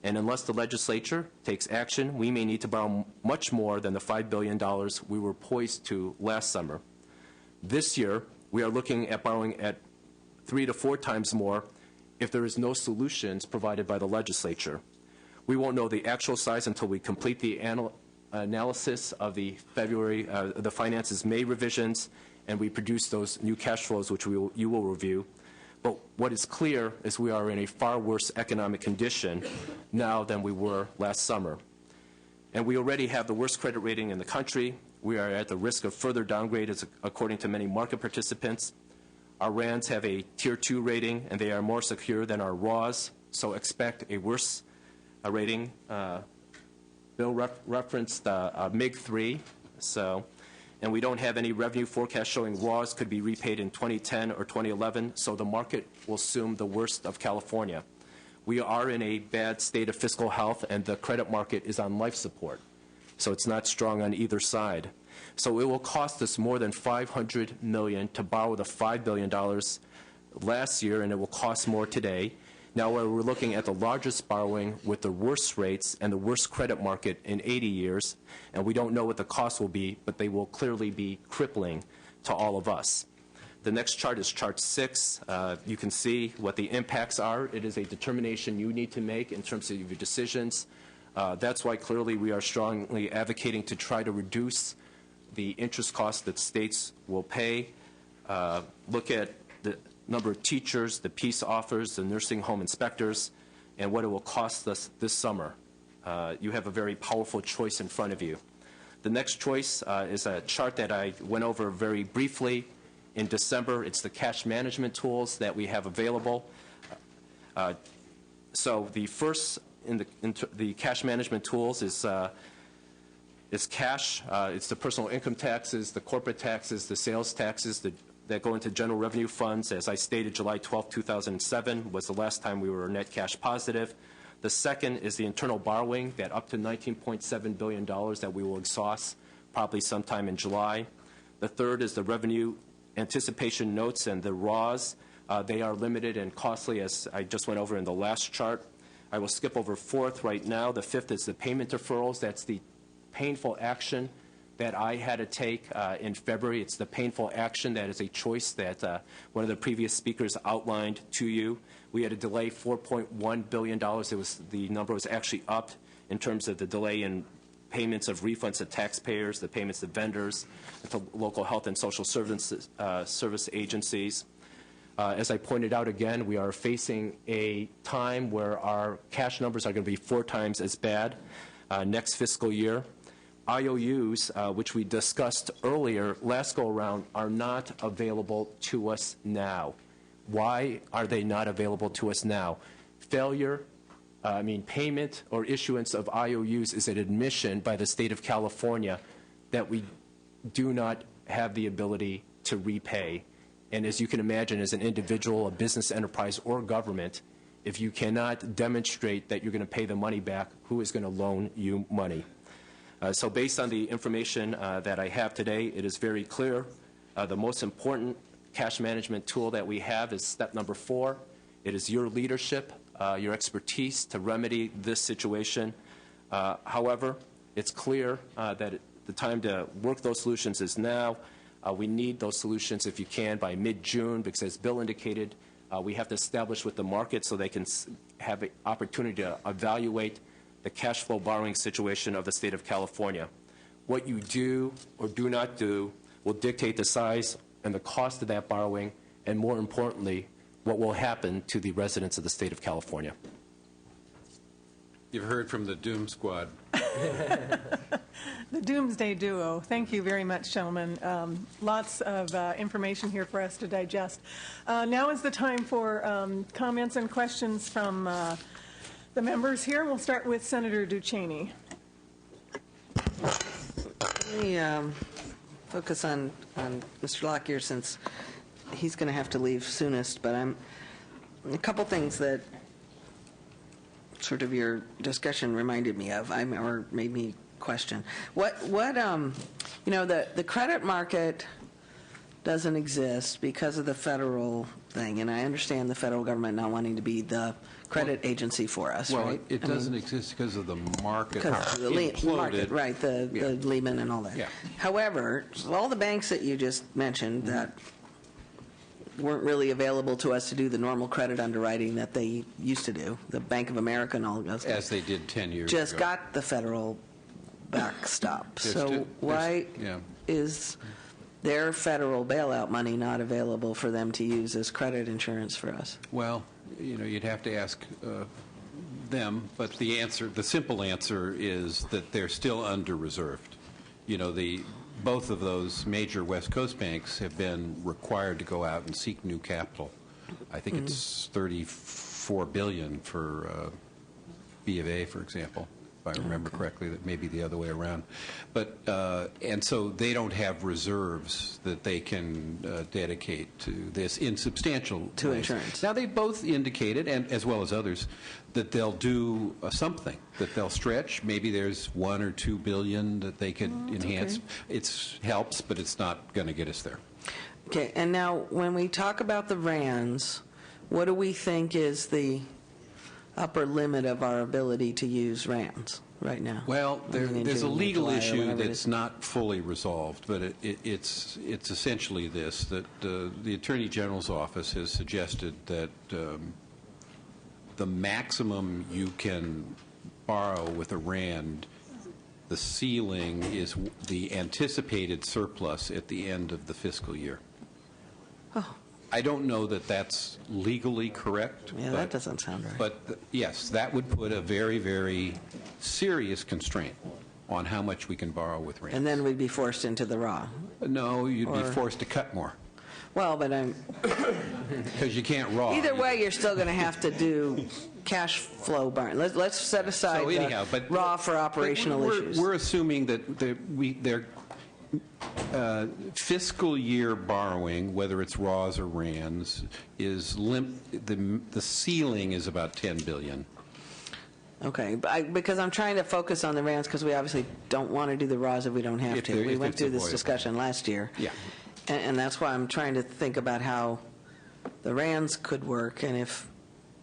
and unless the legislature takes action, we may need to borrow much more than the $5 billion we were poised to last summer. This year, we are looking at borrowing at 3 to 4 times more if there is no solutions provided by the legislature. We won't know the actual size until we complete the analysis of the the Finances May revisions, and we produce those new cash flows, which you will review. But what is clear is we are in a far worse economic condition now than we were last summer. And we already have the worst credit rating in the country. We are at the risk of further downgrade, according to many market participants. Our RANs have a Tier 2 rating, and they are more secure than our RAWs, so expect a worse rating. Bill referenced MIG 3, and we don't have any revenue forecast showing RAWs could be repaid in 2010 or 2011, so the market will assume the worst of California. We are in a bad state of fiscal health, and the credit market is on life support, so it's not strong on either side. So it will cost us more than $500 million to borrow the $5 billion last year, and it will cost more today. Now we're looking at the largest borrowing with the worst rates and the worst credit market in 80 years, and we don't know what the cost will be, but they will clearly be crippling to all of us. The next chart is chart 6. You can see what the impacts are. It is a determination you need to make in terms of your decisions. That's why clearly we are strongly advocating to try to reduce the interest costs that states will pay. Look at the number of teachers, the peace offers, the nursing home inspectors, and what it will cost us this summer. You have a very powerful choice in front of you. The next choice is a chart that I went over very briefly in December. It's the cash management tools that we have available. So the first in the cash management tools is cash. It's the personal income taxes, the corporate taxes, the sales taxes that go into general revenue funds. As I stated, July 12, 2007 was the last time we were net cash positive. The second is the internal borrowing, that up to $19.7 billion that we will exhaust probably sometime in July. The third is the revenue anticipation notes and the RAWs. They are limited and costly, as I just went over in the last chart. I will skip over fourth right now. The fifth is the payment deferrals. That's the painful action that I had to take in February. It's the painful action that is a choice that one of the previous speakers outlined to you. We had to delay $4.1 billion. The number was actually up in terms of the delay in payments of refunds to taxpayers, the payments to vendors, to local health and social service agencies. As I pointed out again, we are facing a time where our cash numbers are going to be 4 times as bad next fiscal year. IOUs, which we discussed earlier last go-around, are not available to us now. Why are they not available to us now? Payment or issuance of IOUs is an admission by the state of California that we do not have the ability to repay. And as you can imagine, as an individual, a business enterprise, or government, if you cannot demonstrate that you're going to pay the money back, who is going to loan you money? So based on the information that I have today, it is very clear. The most important cash management tool that we have is step number 4. It is your leadership. your expertise to remedy this situation. However, it's clear that the time to work those solutions is now. We need those solutions, if you can, by mid-June, because as Bill indicated, we have to establish with the market so they can have an opportunity to evaluate the cash flow borrowing situation of the state of California. What you do or do not do will dictate the size and the cost of that borrowing, and more importantly, what will happen to the residents of the state of California. You've heard from the Doom Squad. The Doomsday Duo. Thank you very much, gentlemen. Lots of information here for us to digest. Now is the time for comments and questions from the members here. We'll start with Senator Ducheney. Let me focus on Mr. Lockyer, since he's going to have to leave soonest, but a couple things that sort of your discussion reminded me of, or made me question. The credit market doesn't exist because of the federal thing, and I understand the federal government not wanting to be the credit agency for us, Well, right? it doesn't exist because of the market. Because the market, right, the Lehman and all that. Yeah. However, all the banks that you just mentioned that weren't really available to us to do the normal credit underwriting that they used to do, the Bank of America and all of those, As they did 10 years just ago. got the federal backstop. There's So two- why yeah. is their federal bailout money not available for them to use as credit insurance for us? Well, you'd have to ask them, but the simple answer is that they're still under-reserved. Both of those major West Coast banks have been required to go out and seek new capital. I think it's $34 billion for B of A, for example, if I remember correctly. That may be the other way around. But and so they don't have reserves that they can dedicate to this in substantial To ways. insurance. Now, they both indicated, and as well as others, that they'll do something, that they'll stretch. Maybe there's $1 or $2 billion that they could enhance. okay. It helps, but it's not going to get us there. Okay, and now when we talk about the RANs, what do we think is the upper limit of our ability to use RANs right now? Well, In there's a June or legal July or issue whenever it that's is. not fully resolved, but it's essentially this, that the Attorney General's office has suggested that the maximum you can borrow with a RAND, the ceiling is the anticipated surplus at the end of the fiscal year. Oh. I don't know that that's legally correct. Yeah, that doesn't sound right. But yes, that would put a very, very serious constraint on how much we can borrow with RAND. And then we'd be forced into the raw. No, you'd be Or- forced to cut more, Well, but because you can't raw. either way, you're still going to have to do cash flow borrowing. Let's set aside So anyhow, the but raw for operational we're, issues. We're assuming that their fiscal year borrowing, whether it's RAWs or RANs, is the ceiling is about $10 billion. Okay, but because I'm trying to focus on the RANs because we obviously don't want to do the RAWs if we don't have If to. they're- We if went it's through this avoidable. discussion last year. Yeah. And that's why I'm trying to think about how the RANs could work, and if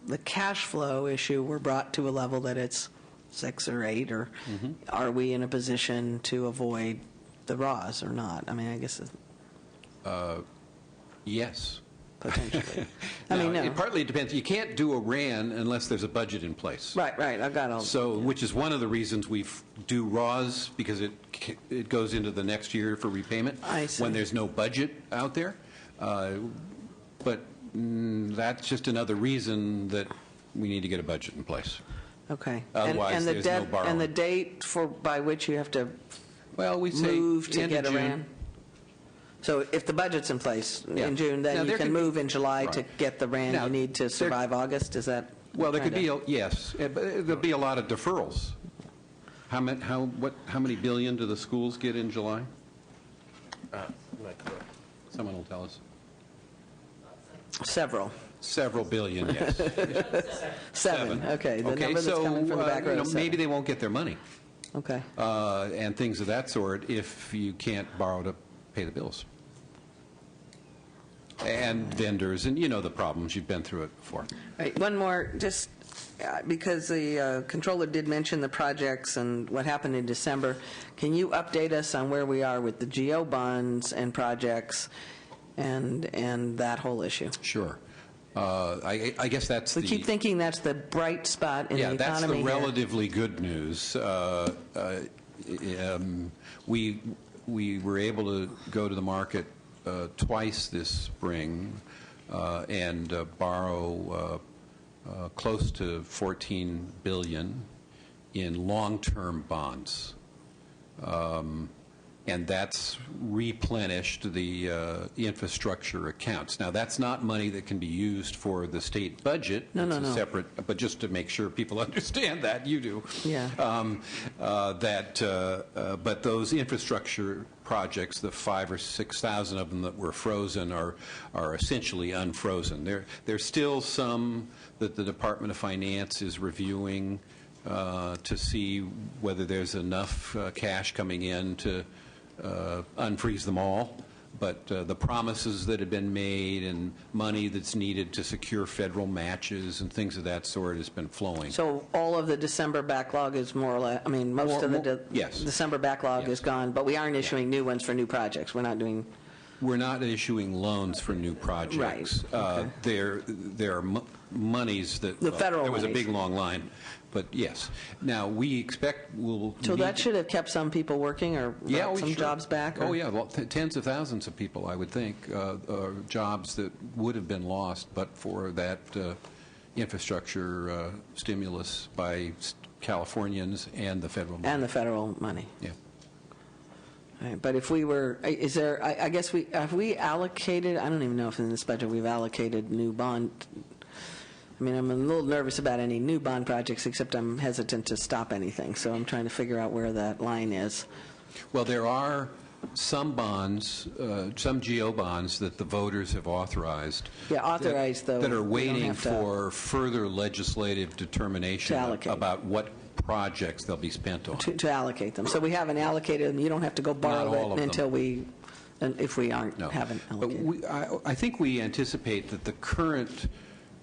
the cash flow issue were brought to a level that it's 6 or 8, or Mm-hmm. are we in a position to avoid the RAWs or not? I mean, I guess it's Yes. potentially. Now, I mean, no. it partly depends. You can't do a RAN unless there's a budget in place. Right, I've got all. So, which is one of the reasons we do RAWs, because it goes into the next year for repayment. I see. When there's no budget out there. But that's just another reason that we need to get a budget in place. Okay. Otherwise, the there's no borrowing. And the date by which you have to Well, we say move to end of get a June. RAN? So if the budget's in place Yeah. in June, Now, then you there can could be- many July to Right. get the RAN Now, you need to there- survive August? Is that? Well, there could be, kinda- yes, but there'll be a lot of deferrals. How many billion do the schools get in July? Someone will tell us. Several. Several billion, yes. Seven. Okay. The Okay, number that's so coming from the back row is maybe seven. they won't get their money Okay. and things of that sort if you can't borrow to pay the bills. And vendors, and you know the problems. You've been through it before. Right, one more, just because the controller did mention the projects and what happened in December, can you update us on where we are with the GO bonds and projects and that whole issue? Sure. I guess that's We keep thinking that's the bright spot in the economy that's the here. relatively good news. We were able to go to the market twice this spring and borrow close to $14 billion in long-term bonds. And that's replenished the infrastructure accounts. Now, that's not money that can be used for the state budget. It's a separate, but just to make sure people understand that, you do. Yeah. But those infrastructure projects, the 5,000 or 6,000 of them that were frozen, are essentially unfrozen. There's still some that the Department of Finance is reviewing to see whether there's enough cash coming in to unfreeze them all, but the promises that have been made and money that's needed to secure federal matches and things of that sort has been flowing. So all of the December backlog is more or less, I mean, most of the yes. December backlog Yes. is gone, but we aren't issuing new ones for new projects. We're not doing, We're not issuing loans for new projects. Right. Okay. There are monies that The federal there was monies. a big long line, but yes. Now we expect we'll. so need- that should have kept some people working or brought some sure. jobs back? Or? Oh, yeah, well, tens of thousands of people, I would think, jobs that would have been lost but for that infrastructure stimulus by Californians and the federal money. And the federal money. Yeah. All right, but if we were, is there, I guess have we allocated, I don't even know if in this budget we've allocated new bond, I mean, I'm a little nervous about any new bond projects, except I'm hesitant to stop anything, so I'm trying to figure out where that line is. Well, there are some bonds, some GO bonds that the voters have authorized. Yeah, authorized, though. That are We don't waiting have to- for further legislative determination To allocate. about what projects they'll be spent on. To allocate them. So we haven't allocated them, you don't have to go Not borrow all of it them. until we, and if we haven't But allocated. I think we anticipate that the current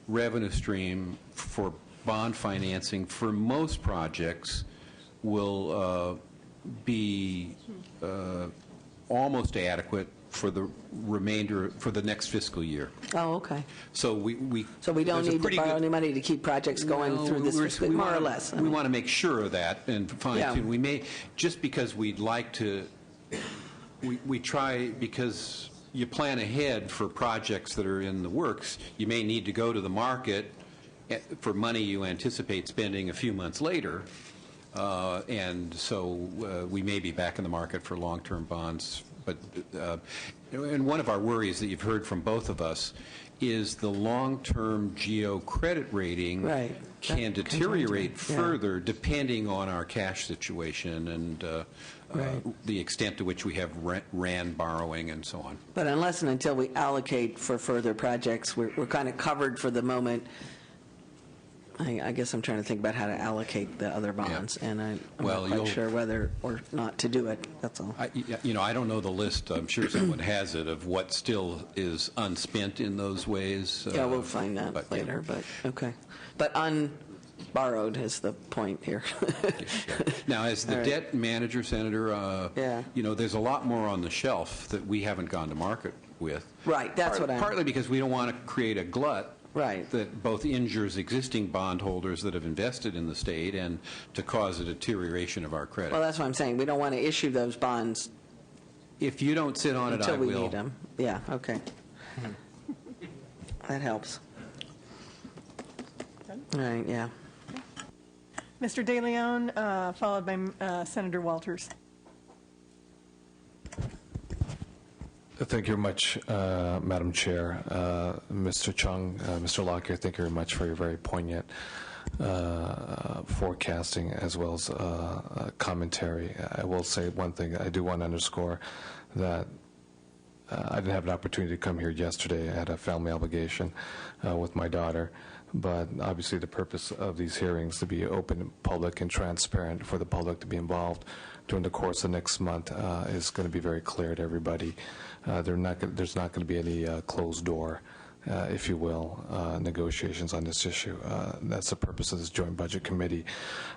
revenue stream for bond financing for most projects will be almost adequate for the remainder, for the next fiscal year. Oh, okay. So we So we don't there's a need to pretty borrow good- any money to keep projects going No, through this, we're- fiscal- we more or wanna- less. I We mean. want to make sure of that and fine Yeah. tune. We may, just because we'd like to, we try, because you plan ahead for projects that are in the works, you may need to go to the market for money you anticipate spending a few months later. And so we may be back in the market for long-term bonds. But and one of our worries that you've heard from both of us is the long-term GO credit rating Right. can That deteriorate concerns me. Yeah. further depending on our cash situation and Right. the extent to which we have RAND borrowing and so on. But unless and until we allocate for further projects, we're kind of covered for the moment. I guess I'm trying to think about how to allocate the other bonds, and I'm Well, not quite you'll- sure whether or not to do it, that's all. I don't know the list. I'm sure someone has it of what still is unspent in those ways. Yeah, we'll find that but, yeah. later, but, okay. But unborrowed is the point here. Now, as the All right. debt manager, Senator, Yeah. there's a lot more on the shelf that we haven't gone to market with. Right, that's what I'm- Partly because we don't want to create a glut. Right. That both injures existing bondholders that have invested in the state and to cause a deterioration of our credit. Well, that's what I'm saying, we don't want to issue those bonds If you don't sit on it, I until we will. need them. Yeah, okay. That helps. All right, yeah. Mr. De Leon, followed by Senator Walters. Thank you very much, Madam Chair. Mr. Chung, Mr. Lockyer, thank you very much for your very poignant forecasting as well as commentary. I will say one thing. I do want to underscore that I didn't have an opportunity to come here yesterday. I had a family obligation with my daughter. But obviously the purpose of these hearings to be open, public, and transparent for the public to be involved during the course of next month is going to be very clear to everybody. There's not going to be any closed door if you will, negotiations on this issue. That's the purpose of this joint budget committee.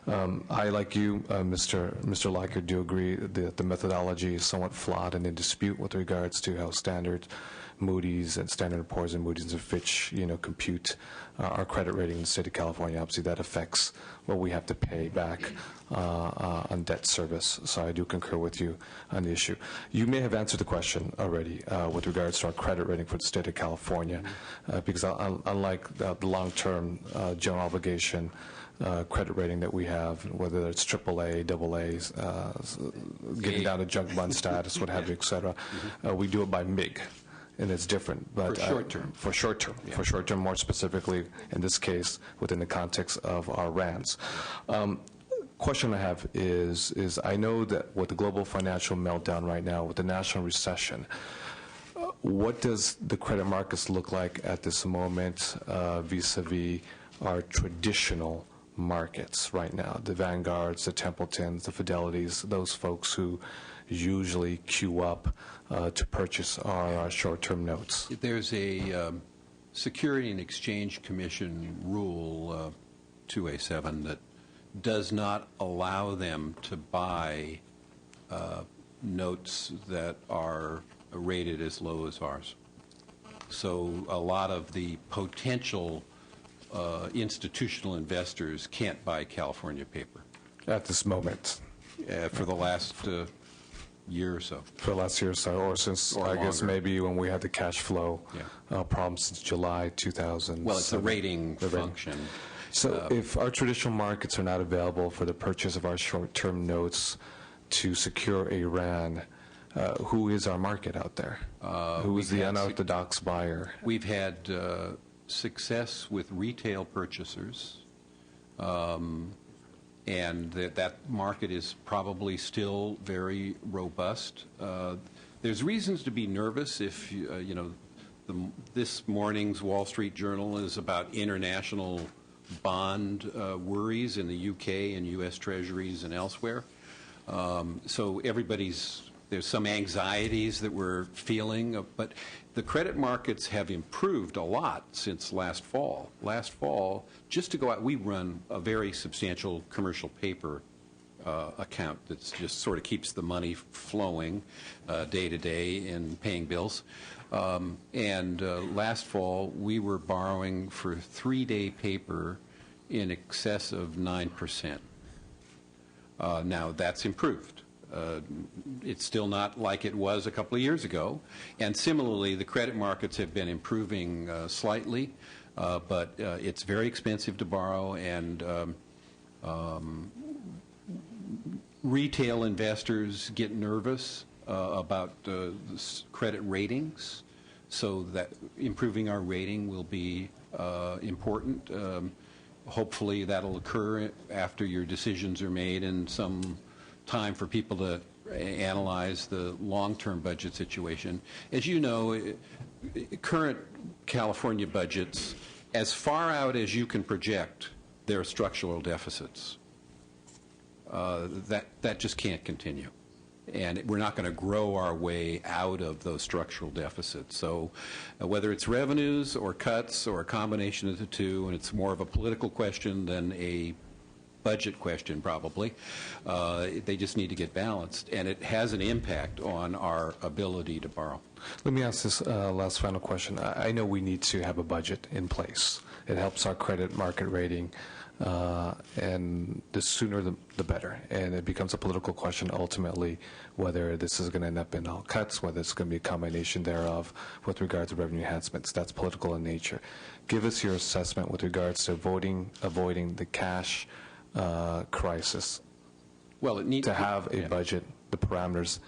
I, like you, Mr. Leichert, do agree that the methodology is somewhat flawed and in dispute with regards to how Moody's and Standard & Poor's and Moody's and Fitch, compute our credit rating in the state of California. Obviously, that affects what we have to pay back on debt service. So I do concur with you on the issue. You may have answered the question already with regards to our credit rating for the state of California, because unlike the long-term general obligation credit rating that we have, whether it's AAA, AA's, getting down to junk bond status, what have you, et cetera, we do it by MIG. And it's different, but For short term. For short term, Yeah. for short term, more specifically in this case, within the context of our RANs. Question I have is I know that with the global financial meltdown right now, with the national recession, what does the credit markets look like at this moment vis-a-vis our traditional markets right now? The Vanguards, the Templetons, the Fidelities, those folks who usually queue up to purchase our short-term notes. There's a Security and Exchange Commission rule 2A7 that does not allow them to buy notes that are rated as low as ours. So a lot of the potential institutional investors can't buy California paper At this moment, for the last year or so. for the last year or so, or since, Or I guess, longer. maybe when we had the cash flow Yeah. problem since July 2000. Well, it's a rating The rating. function. So if our traditional markets are not available for the purchase of our short-term notes to secure a RAN, who is our market out there? Who is we've the had unorthodox buyer? We've had success with retail purchasers, and that market is probably still very robust. There's reasons to be nervous if, this morning's Wall Street Journal is about international bond worries in the UK and U.S. Treasuries and elsewhere. So there's some anxieties that we're feeling, but the credit markets have improved a lot since last fall. Last fall, just to go out, we run a very substantial commercial paper account that just sort of keeps the money flowing day to day and paying bills. And last fall, we were borrowing for 3-day paper in excess of 9%. Now, that's improved. It's still not like it was a couple of years ago. And similarly, the credit markets have been improving slightly, but it's very expensive to borrow, and retail investors get nervous about credit ratings, so that improving our rating will be important. Hopefully that'll occur after your decisions are made and some time for people to analyze the long-term budget situation. As you know, current California budgets, as far out as you can project, there are structural deficits. That just can't continue. And we're not going to grow our way out of those structural deficits. So whether it's revenues or cuts or a combination of the two, and it's more of a political question than a budget question probably, they just need to get balanced. And it has an impact on our ability to borrow. Let me ask this last final question. I know we need to have a budget in place. It helps our credit market rating, and the sooner the better. And it becomes a political question ultimately whether this is going to end up in all cuts, whether it's going to be a combination thereof with regard to revenue enhancements. That's political in nature. Give us your assessment with regards to avoiding the cash crisis. Well, it needs to have a budget, the parameters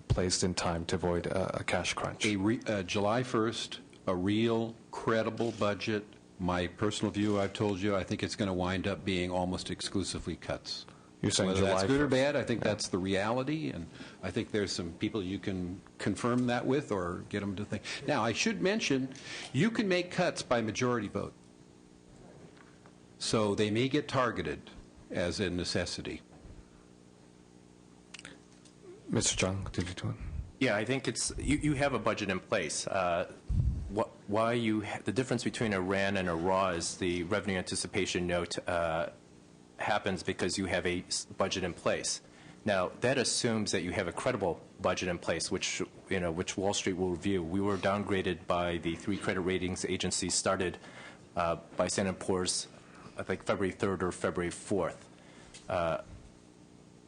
placed in time to avoid a cash crunch. July 1st, a real, credible budget. My personal view, I've told you, I think it's going to wind up being almost exclusively cuts. You're saying Whether July that's good or 1st. bad, I think that's the reality, and I think there's some people you can confirm that with or get them to think. Now, I should mention, you can make cuts by majority vote. So they may get targeted as a necessity. Mr. Chung, did you do it? Yeah, I think it's you have a budget in place. the difference between a RAN and a RAW is the revenue anticipation note happens because you have a budget in place. Now, that assumes that you have a credible budget in place, which Wall Street will review. We were downgraded by the 3 credit ratings agencies, started by Standard & Poor's, I think February 3rd or February 4th.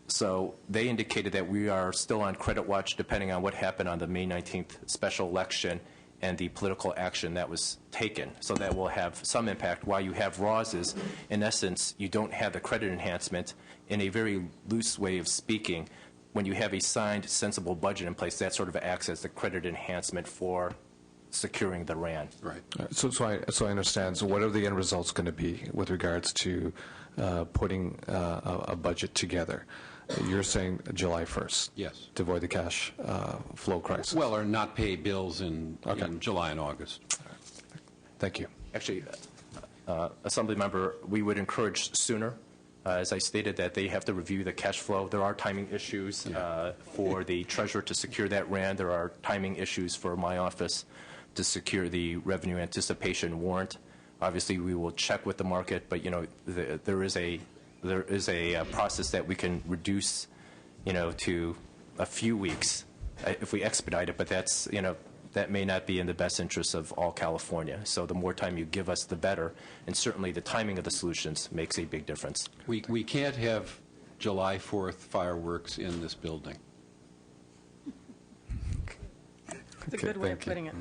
So they indicated that we are still on credit watch depending on what happened on the May 19th special election and the political action that was taken. So that will have some impact. Why you have RAWs is, in essence, you don't have the credit enhancement. In a very loose way of speaking, when you have a signed, sensible budget in place, that sort of acts as the credit enhancement for securing the RAN. Right. So I understand. So what are the end results going to be with regards to putting a budget together? You're saying July 1st? Yes. To avoid the cash flow crisis? Well, or not pay bills in July and August. Thank you. Actually, Assembly Member, we would encourage sooner. As I stated, that they have to review the cash flow. There are timing issues for the treasurer to secure that RAN. There are timing issues for my office to secure the revenue anticipation warrant. Obviously, we will check with the market, but there is a process that we can reduce, to a few weeks if we expedite it. But that's that may not be in the best interest of all California. So the more time you give us, the better. And certainly the timing of the solutions makes a big difference. We can't have July 4th fireworks in this building. It's a good way of putting it.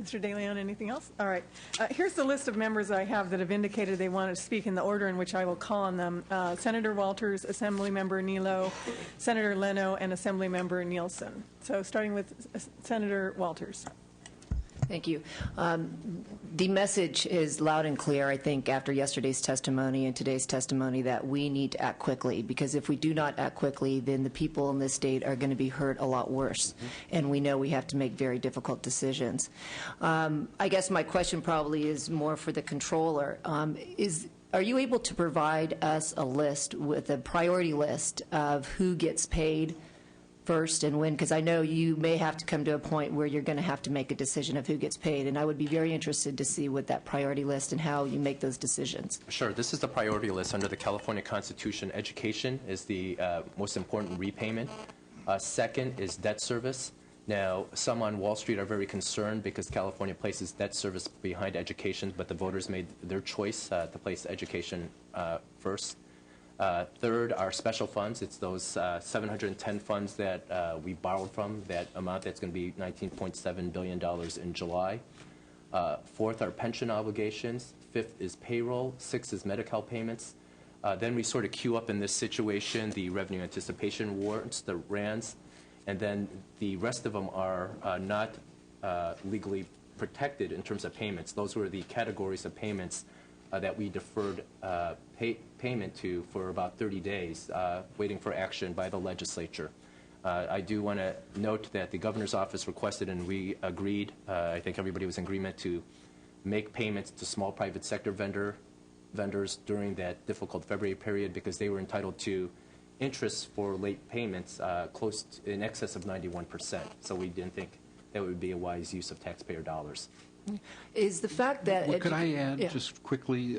Mr. DeLeon, anything else? All right. Here's the list of members I have that have indicated they want to speak in the order in which I will call on them. Senator Walters, Assemblymember Nilo, Senator Leno, and Assemblymember Nielsen. So starting with Senator Walters. Thank you. The message is loud and clear, I think, after yesterday's testimony and today's testimony, that we need to act quickly, because if we do not act quickly, then the people in this state are going to be hurt a lot worse. And we know we have to make very difficult decisions. I guess my question probably is more for the controller. Are you able to provide us a list, with a priority list of who gets paid first and when? Because I know you may have to come to a point where you're going to have to make a decision of who gets paid, and I would be very interested to see what that priority list and how you make those decisions. Sure. This is the priority list under the California Constitution. Education is the most important repayment. Second is debt service. Now, some on Wall Street are very concerned because California places debt service behind education, but the voters made their choice to place education first. Third are special funds. It's those 710 funds that we borrowed from, that amount that's going to be $19.7 billion in July. Fourth are pension obligations. Fifth is payroll. Sixth is Medi-Cal payments. Then we sort of queue up in this situation the revenue anticipation warrants, the RANs, and then the rest of them are not legally protected in terms of payments. Those were the categories of payments that we deferred payment to for about 30 days, waiting for action by the legislature. I do want to note that the governor's office requested, and we agreed, I think everybody was in agreement, to make payments to small private sector vendors during that difficult February period, because they were entitled to interest for late payments in excess of 91%. So we didn't think that would be a wise use of taxpayer dollars. Is the fact that... Well, could I add just quickly,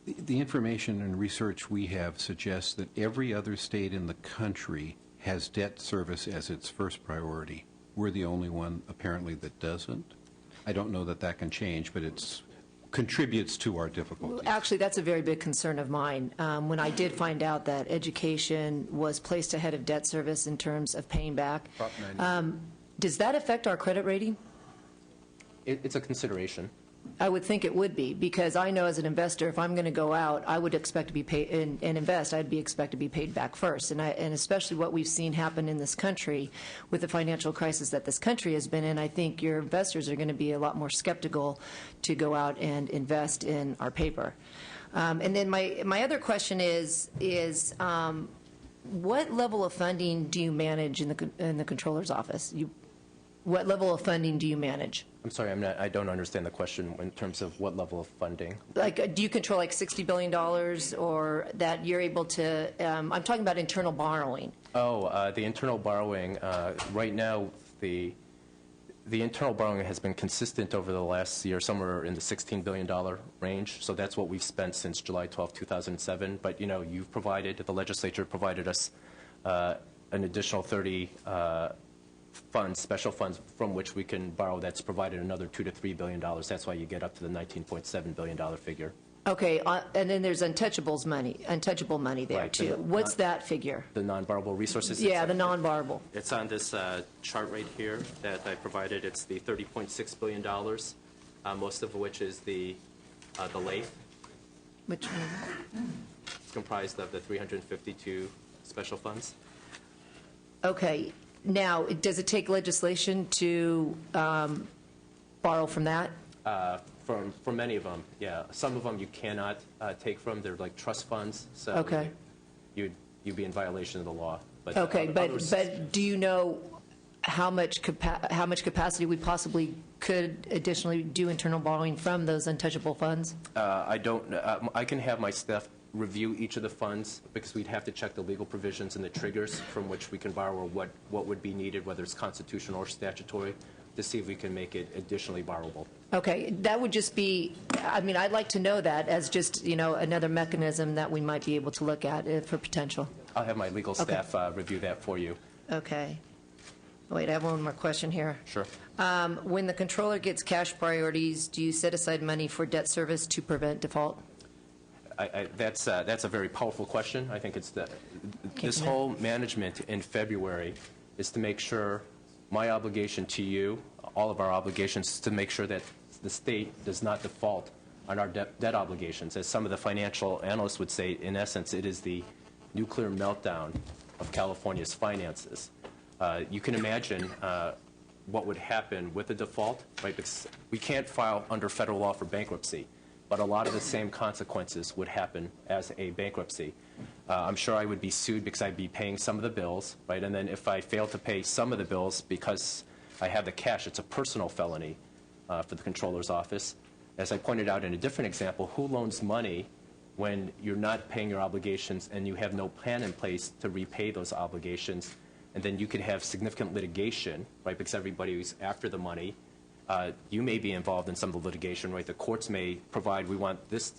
the information and research we have suggests that every other state in the country has debt service as its first priority. We're the only one, apparently, that doesn't. I don't know that that can change, but it contributes to our difficulties. Actually, that's a very big concern of mine. When I did find out that education was placed ahead of debt service in terms of paying back, does that affect our credit rating? It's a consideration. I would think it would be, because I know as an investor, if I'm going to go out, I would expect to be paid and invest. I'd be expect to be paid back first, and especially what we've seen happen in this country with the financial crisis that this country has been in. I think your investors are going to be a lot more skeptical to go out and invest in our paper. And then my other question is what level of funding do you manage in the controller's office? What level of funding do you manage? I'm sorry, I don't understand the question in terms of what level of funding. Like, do you control like $60 billion, or that you're able to, I'm talking about internal borrowing. Oh, the internal borrowing, right now, the internal borrowing has been consistent over the last year, somewhere in the $16 billion range. So that's what we've spent since July 12, 2007. But, you know, the legislature provided us an additional 30 funds, special funds, from which we can borrow. That's provided another $2 to $3 billion. That's why you get up to the $19.7 billion figure. Okay, and then there's untouchable money there, Right, too. What's that figure? The non-borrowable resources? Yeah, the non-borrowable. It's on this chart right here that I provided. It's the $30.6 billion, most of which is the LAIF. Which one? It's comprised of the 352 special funds. Okay, now, does it take legislation to borrow from that? From many of them, yeah. Some of them you cannot take from. They're like trust funds, so Okay. you'd be in violation of the law. But Okay, others- but do you know how much capacity we possibly could additionally do internal borrowing from those untouchable funds? I don't. I can have my staff review each of the funds, because we'd have to check the legal provisions and the triggers from which we can borrow, or what would be needed, whether it's constitutional or statutory, to see if we can make it additionally borrowable. Okay, that would just be, I mean, I'd like to know that as just, you know, another mechanism that we might be able to look at for potential. I'll have my legal staff review that for you. Okay. Wait, I have one more question here. Sure. When the controller gets cash priorities, do you set aside money for debt service to prevent default? That's a very powerful question. I think it's this whole management in February is to make sure my obligation to you, all of our obligations, is to make sure that the state does not default on our debt obligations. As some of the financial analysts would say, in essence, it is the nuclear meltdown of California's finances. You can imagine what would happen with a default, right? Because we can't file under federal law for bankruptcy, but a lot of the same consequences would happen as a bankruptcy. I'm sure I would be sued because I'd be paying some of the bills, right? And then if I fail to pay some of the bills because I have the cash, it's a personal felony for the controller's office. As I pointed out in a different example, who loans money when you're not paying your obligations and you have no plan in place to repay those obligations? And then you could have significant litigation, right? Because everybody who's after the money, you may be involved in some of the litigation, right? The courts may provide, we want this,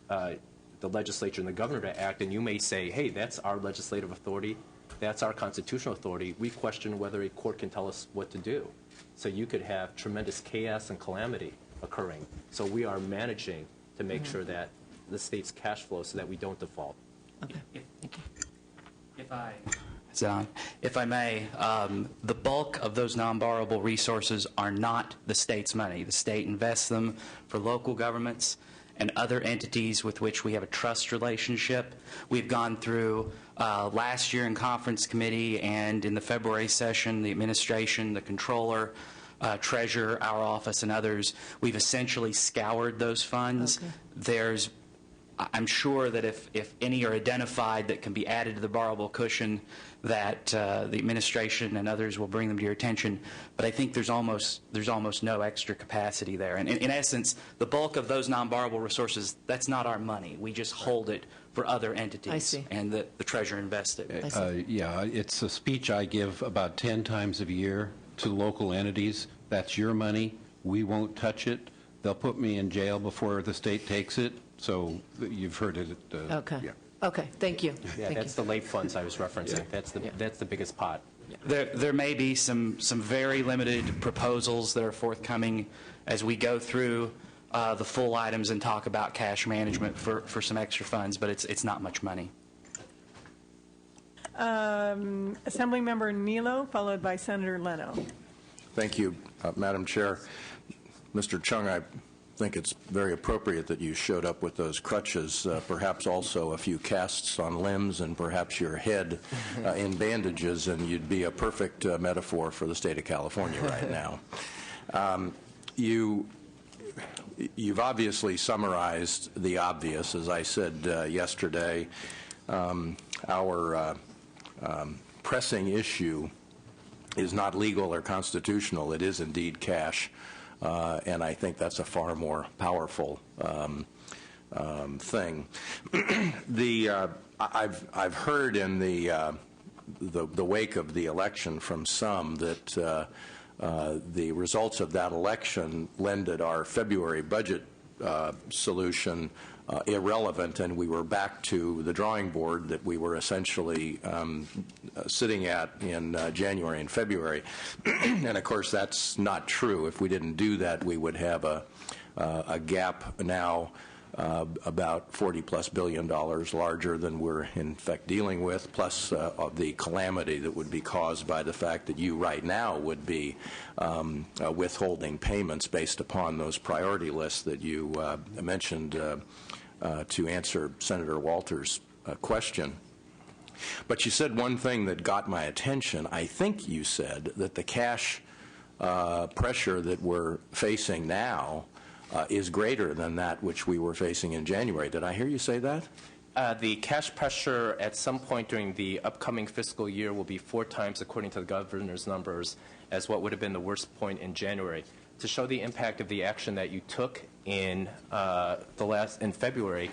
the legislature and the governor to act, and you may say, hey, that's our legislative authority, that's our constitutional authority. We question whether a court can tell us what to do. So you could have tremendous chaos and calamity occurring. So we are managing to make sure that the state's cash flow so that we don't default. Okay, thank you. If I may, the bulk of those non-borrowable resources are not the state's money. The state invests them for local governments and other entities with which we have a trust relationship. We've gone through last year in conference committee and in the February session, the administration, the controller, treasurer, our office, and others, we've essentially scoured those funds. Okay. I'm sure that if any are identified that can be added to the borrowable cushion, that the administration and others will bring them to your attention. But I think there's almost no extra capacity there. And in essence, the bulk of those non-borrowable resources, that's not our money. We just hold it for other entities. I see. And the treasurer invests it. Yeah, it's a speech I give about 10 times a year to local entities. That's your money. We won't touch it. They'll put me in jail before the state takes it. So you've heard it. Okay. Yeah. Okay, thank you. Yeah, Thank that's you. the late funds I was referencing. Yeah. That's the biggest pot. There may be some very limited proposals that are forthcoming as we go through the full items and talk about cash management for some extra funds, but it's not much money. Assemblymember Nilo, followed by Senator Leno. Thank you, Madam Chair. Mr. Chung, I think it's very appropriate that you showed up with those crutches, perhaps also a few casts on limbs and perhaps your head in bandages, and you'd be a perfect metaphor for the state of California right now. You've obviously summarized the obvious. As I said yesterday, our pressing issue is not legal or constitutional. It is indeed cash, and I think that's a far more powerful thing. I've heard in the wake of the election from some that the results of that election rendered our February budget solution irrelevant, and we were back to the drawing board that we were essentially sitting at in January and February. And of course, that's not true. If we didn't do that, we would have a gap now about $40+ billion larger than we're in fact dealing with, plus of the calamity that would be caused by the fact that you right now would be withholding payments based upon those priority lists that you mentioned to answer Senator Walters' question. But you said one thing that got my attention. I think you said that the cash pressure that we're facing now is greater than that which we were facing in January. Did I hear you say that? The cash pressure at some point during the upcoming fiscal year will be 4 times, according to the governor's numbers, as what would have been the worst point in January. To show the impact of the action that you took in in February,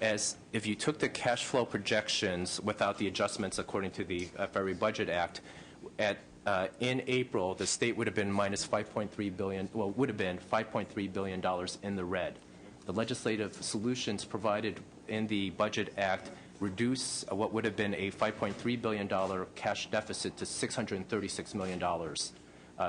as if you took the cash flow projections without the adjustments according to the February Budget Act, in April, the state would have been minus $5.3 billion. Well, would have been $5.3 billion in the red. The legislative solutions provided in the Budget Act reduce what would have been a $5.3 billion cash deficit to $636 million.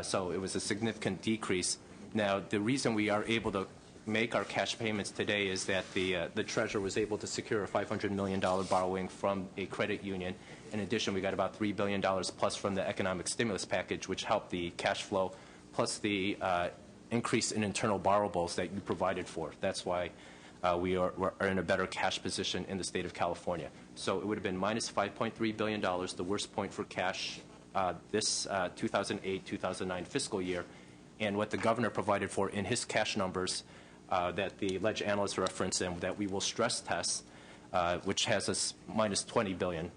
So it was a significant decrease. Now, the reason we are able to make our cash payments today is that the Treasurer was able to secure a $500 million borrowing from a credit union. In addition, we got about $3 billion plus from the economic stimulus package, which helped the cash flow, plus the increase in internal borrowables that you provided for. That's why we are in a better cash position in the state of California. So it would have been minus $5.3 billion, the worst point for cash this 2008-2009 fiscal year. And what the governor provided for in his cash numbers that the ledge analysts reference and that we will stress test, which has us minus $20 billion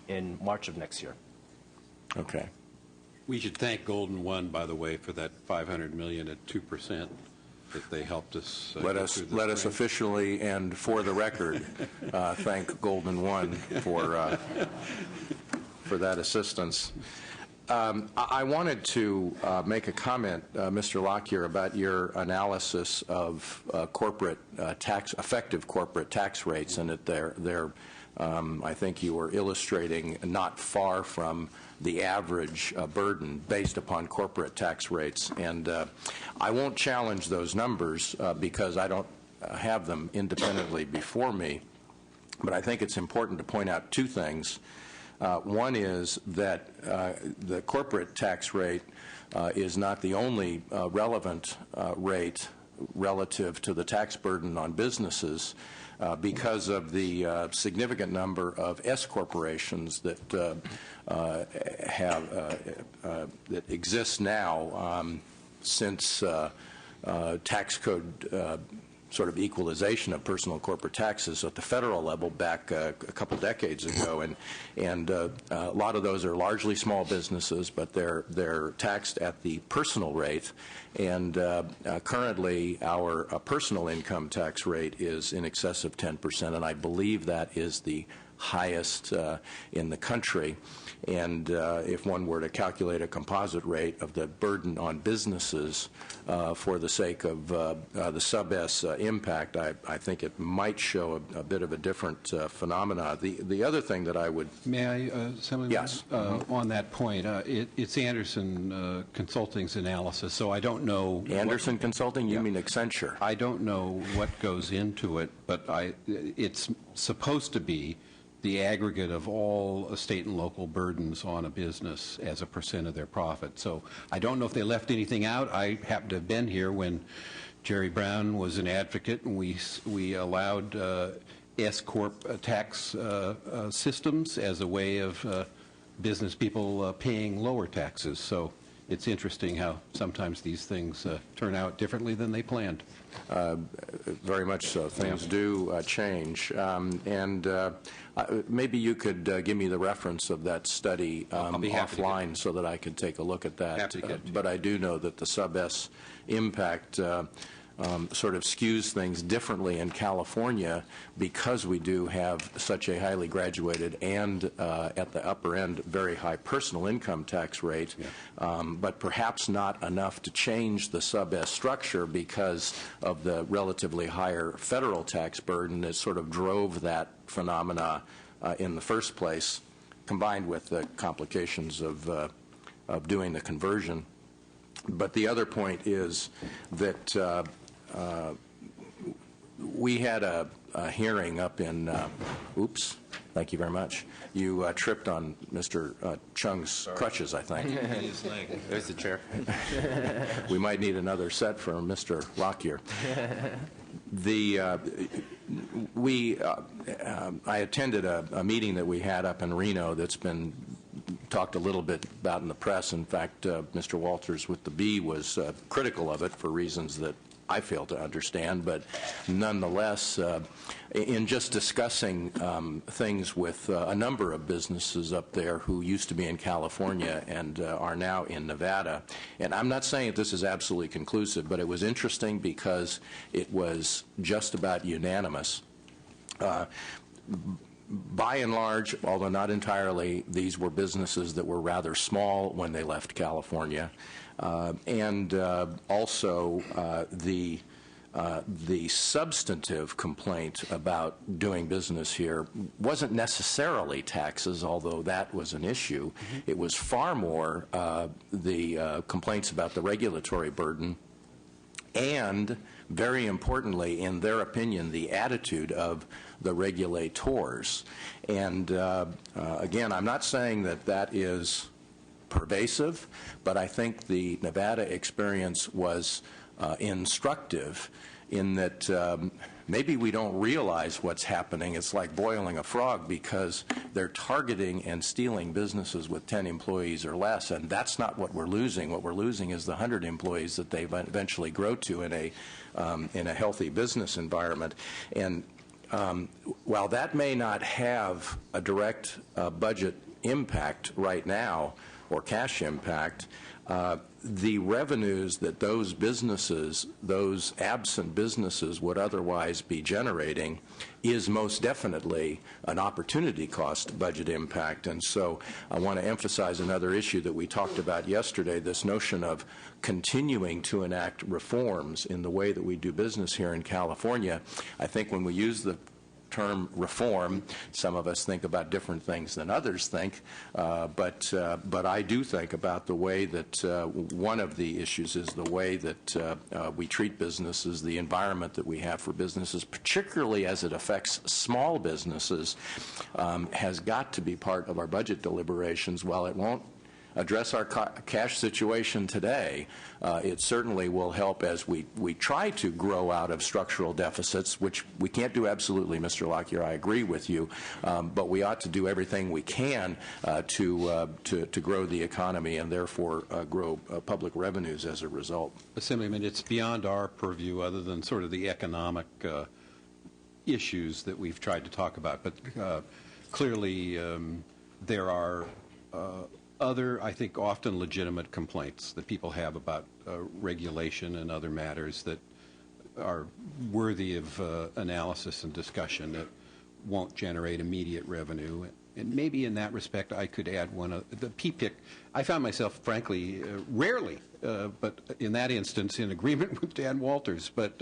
in March of next year. Okay. We should thank Golden One, by the way, for that $500 million at 2% that they helped us. Let us officially and for the record thank Golden One for that assistance. I wanted to make a comment, Mr. Lockyer, about your analysis of effective corporate tax rates, and that I think you were illustrating not far from the average burden based upon corporate tax rates. And I won't challenge those numbers because I don't have them independently before me, but I think it's important to point out 2 things. One is that the corporate tax rate is not the only relevant rate relative to the tax burden on businesses because of the significant number of S corporations that that exist now since tax code sort of equalization of personal and corporate taxes at the federal level back a couple decades ago, and a lot of those are largely small businesses, but they're taxed at the personal rate, and currently our personal income tax rate is in excess of 10%, and I believe that is the highest in the country. And if one were to calculate a composite rate of the burden on businesses for the sake of the sub-S impact, I think it might show a bit of a different phenomena. The other thing that I would... May I, Assemblyman? Yes. On that point, it's Anderson Consulting's analysis, so I don't know... Anderson Consulting? You mean Accenture? I don't know what goes into it, but it's supposed to be the aggregate of all state and local burdens on a business as a % of their profit. So I don't know if they left anything out. I happen to have been here when Jerry Brown was an advocate, and we allowed S-corp tax systems as a way of business people paying lower taxes. So it's interesting how sometimes these things turn out differently than they planned. Very much so. Things do change. Maybe you could give me the reference of that study I'll be happy to offline so that I could take a look at that. Happy to get to But I do know that the sub-S impact sort of skews things differently in California because we do have such a highly graduated and, at the upper end, very high personal income tax rate, but perhaps not enough to change the sub-S structure because of the relatively higher federal tax burden that sort of drove that phenomena in the first place, combined with the complications of doing the conversion. But the other point is that we had a hearing up in, oops, thank you very much. You tripped on Mr. Chung's crutches, I think. There's the chair. We might need another set for Mr. Lockyer. I attended a meeting that we had up in Reno that's been talked a little bit about in the press. In fact, Mr. Walters with the B was critical of it for reasons that I fail to understand, but nonetheless, in just discussing things with a number of businesses up there who used to be in California and are now in Nevada, and I'm not saying that this is absolutely conclusive, but it was interesting because it was just about unanimous. By and large, although not entirely, these were businesses that were rather small when they left California. Also the substantive complaint about doing business here wasn't necessarily taxes, although that was an issue. It was far more the complaints about the regulatory burden and, very importantly, in their opinion, the attitude of the regulators. And again, I'm not saying that that is pervasive, but I think the Nevada experience was instructive in that maybe we don't realize what's happening. It's like boiling a frog because they're targeting and stealing businesses with 10 employees or less, and that's not what we're losing. What we're losing is the 100 employees that they eventually grow to in a healthy business environment. And while that may not have a direct budget impact right now, or cash impact, the revenues that those businesses, those absent businesses would otherwise be generating is most definitely an opportunity cost budget impact. And so I want to emphasize another issue that we talked about yesterday, this notion of continuing to enact reforms in the way that we do business here in California. I think when we use the term reform, some of us think about different things than others think, but I do think about the way that one of the issues is the way that we treat businesses, the environment that we have for businesses, particularly as it affects small businesses, has got to be part of our budget deliberations. While it won't address our cash situation today, it certainly will help as we try to grow out of structural deficits, which we can't do absolutely, Mr. Lockyer, I agree with you, but we ought to do everything we can to grow the economy and therefore grow public revenues as a result. Assemblyman, it's beyond our purview other than sort of the economic issues that we've tried to talk about, but clearly there are other, I think, often legitimate complaints that people have about regulation and other matters that are worthy of analysis and discussion that won't generate immediate revenue. And maybe in that respect, I could add one. The PPIC, I found myself, frankly, rarely, but in that instance, in agreement with Dan Walters. But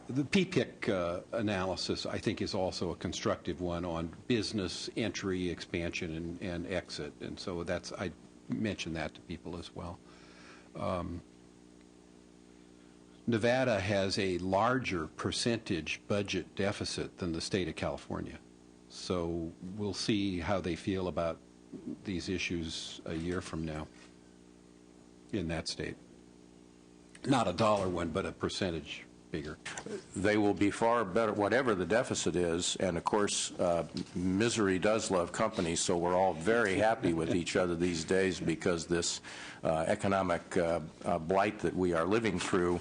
the PPIC analysis, I think, is also a constructive one on business entry, expansion, and exit. And so that's, I mention that to people as well. Nevada has a larger percentage budget deficit than the state of California. So we'll see how they feel about these issues a year from now in that state. Not a dollar one, but a percentage bigger. They will be far better, whatever the deficit is. And of course, misery does love company, so we're all very happy with each other these days because this economic blight that we are living through,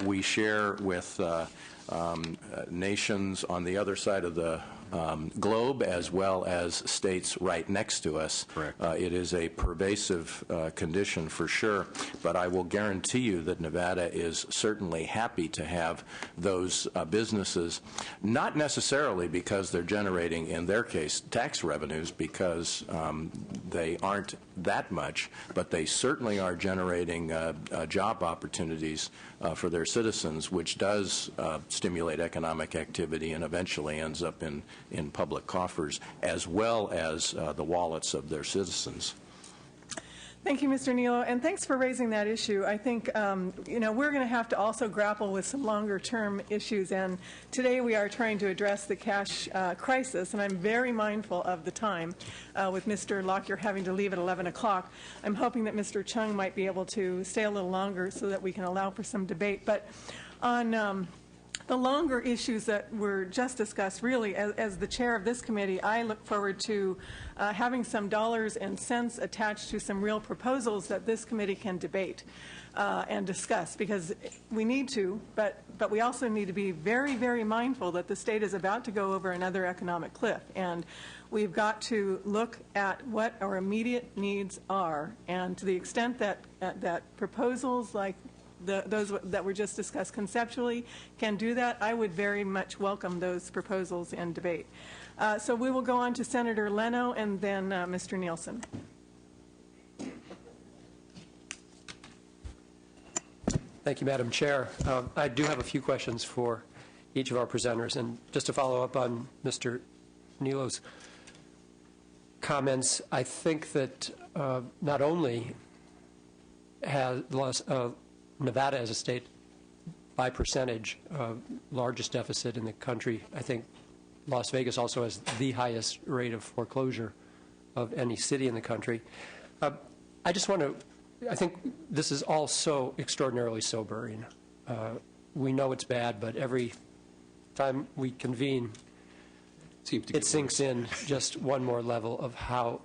we share with nations on the other side of the globe as well as states right next to us. Correct. It is a pervasive condition for sure, but I will guarantee you that Nevada is certainly happy to have those businesses, not necessarily because they're generating, in their case, tax revenues, because they aren't that much, but they certainly are generating job opportunities for their citizens, which does stimulate economic activity and eventually ends up in public coffers, as well as the wallets of their citizens. Thank you, Mr. Nilo, and thanks for raising that issue. I think, we're going to have to also grapple with some longer-term issues, and today we are trying to address the cash crisis, and I'm very mindful of the time with Mr. Lockyer having to leave at 11 o'clock. I'm hoping that Mr. Chung might be able to stay a little longer so that we can allow for some debate. But on the longer issues that were just discussed, really, as the chair of this committee, I look forward to having some dollars and cents attached to some real proposals that this committee can debate and discuss, because we need to, but we also need to be very, very mindful that the state is about to go over another economic cliff, and we've got to look at what our immediate needs are, and to the extent that proposals like those that were just discussed conceptually can do that, I would very much welcome those proposals in debate. So we will go on to Senator Leno and then Mr. Nielsen. Thank you, Madam Chair. I do have a few questions for each of our presenters. And just to follow up on Mr. Nilo's comments, I think that not only has Nevada as a state, by percentage, largest deficit in the country. I think Las Vegas also has the highest rate of foreclosure of any city in the country. I just want to, I think this is all so extraordinarily sobering. We know it's bad, but every time we convene, it sinks in just one more level of how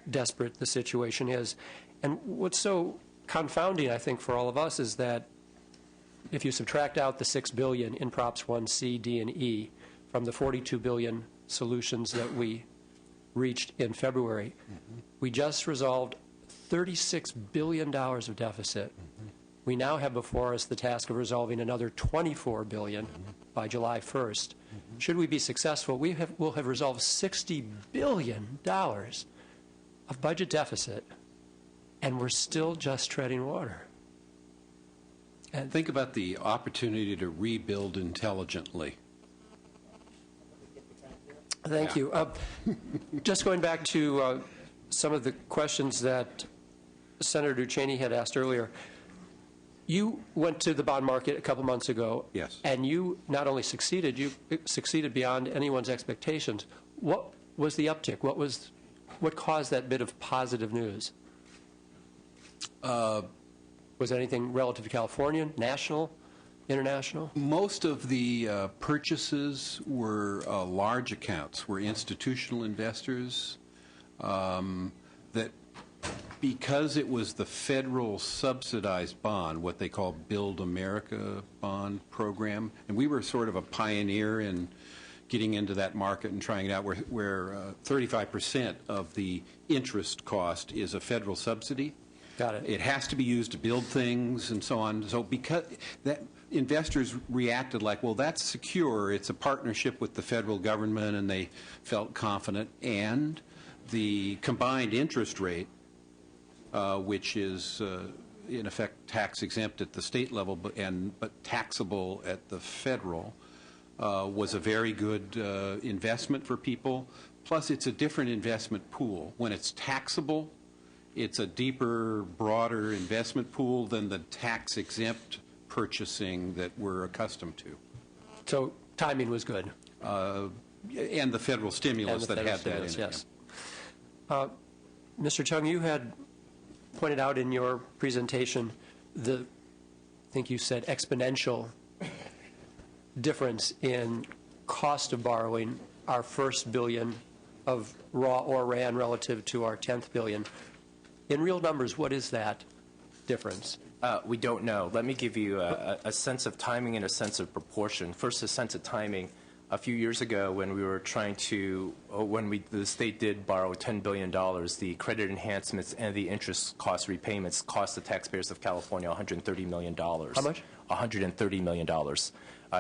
desperate the situation is. And what's so confounding, I think, for all of us is that if you subtract out the $6 billion in Props 1C, D, and E from the $42 billion solutions that we reached in February, we just resolved $36 billion of deficit. We now have before us the task of resolving another $24 billion by July 1st. Should we be successful, we'll have resolved $60 billion of budget deficit, and we're still just treading water. And think about the opportunity to rebuild intelligently. Thank you. Just going back to some of the questions that Senator Cheney had asked earlier, you went to the bond market a couple months ago. Yes. And you not only succeeded, you succeeded beyond anyone's expectations. What was the uptick? What caused that bit of positive news? Was it anything relative to California, national, international? Most of the purchases were large accounts, were institutional investors that, because it was the federal subsidized bond, what they call Build America bond program, and we were sort of a pioneer in getting into that market and trying it out, where 35% of the interest cost is a federal subsidy. Got it. It has to be used to build things and so on. So because that, investors reacted like, well, that's secure. It's a partnership with the federal government, and they felt confident. And the combined interest rate, which is in effect tax exempt at the state level, but taxable at the federal, was a very good investment for people. Plus, it's a different investment pool. When it's taxable, it's a deeper, broader investment pool than the tax-exempt purchasing that we're accustomed to. So timing was good. And the federal stimulus that had that in it. Yes. Mr. Chung, you had pointed out in your presentation the think you said, exponential difference in cost of borrowing our first billion of raw or RAN relative to our 10th billion. In real numbers, what is that difference? We don't know. Let me give you a sense of timing and a sense of proportion. First, a sense of timing. A few years ago, when we were trying to, the state did borrow $10 billion, the credit enhancements and the interest cost repayments cost the taxpayers of California $130 million. How much? $130 million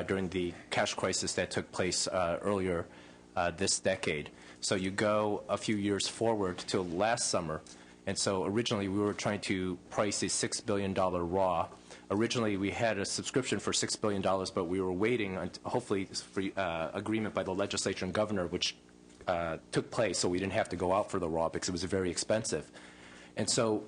during the cash crisis that took place earlier this decade. So you go a few years forward to last summer, and so originally we were trying to price a $6 billion raw. Originally, we had a subscription for $6 billion, but we were waiting on, hopefully, for agreement by the legislature and governor, which took place, so we didn't have to go out for the raw because it was very expensive. And so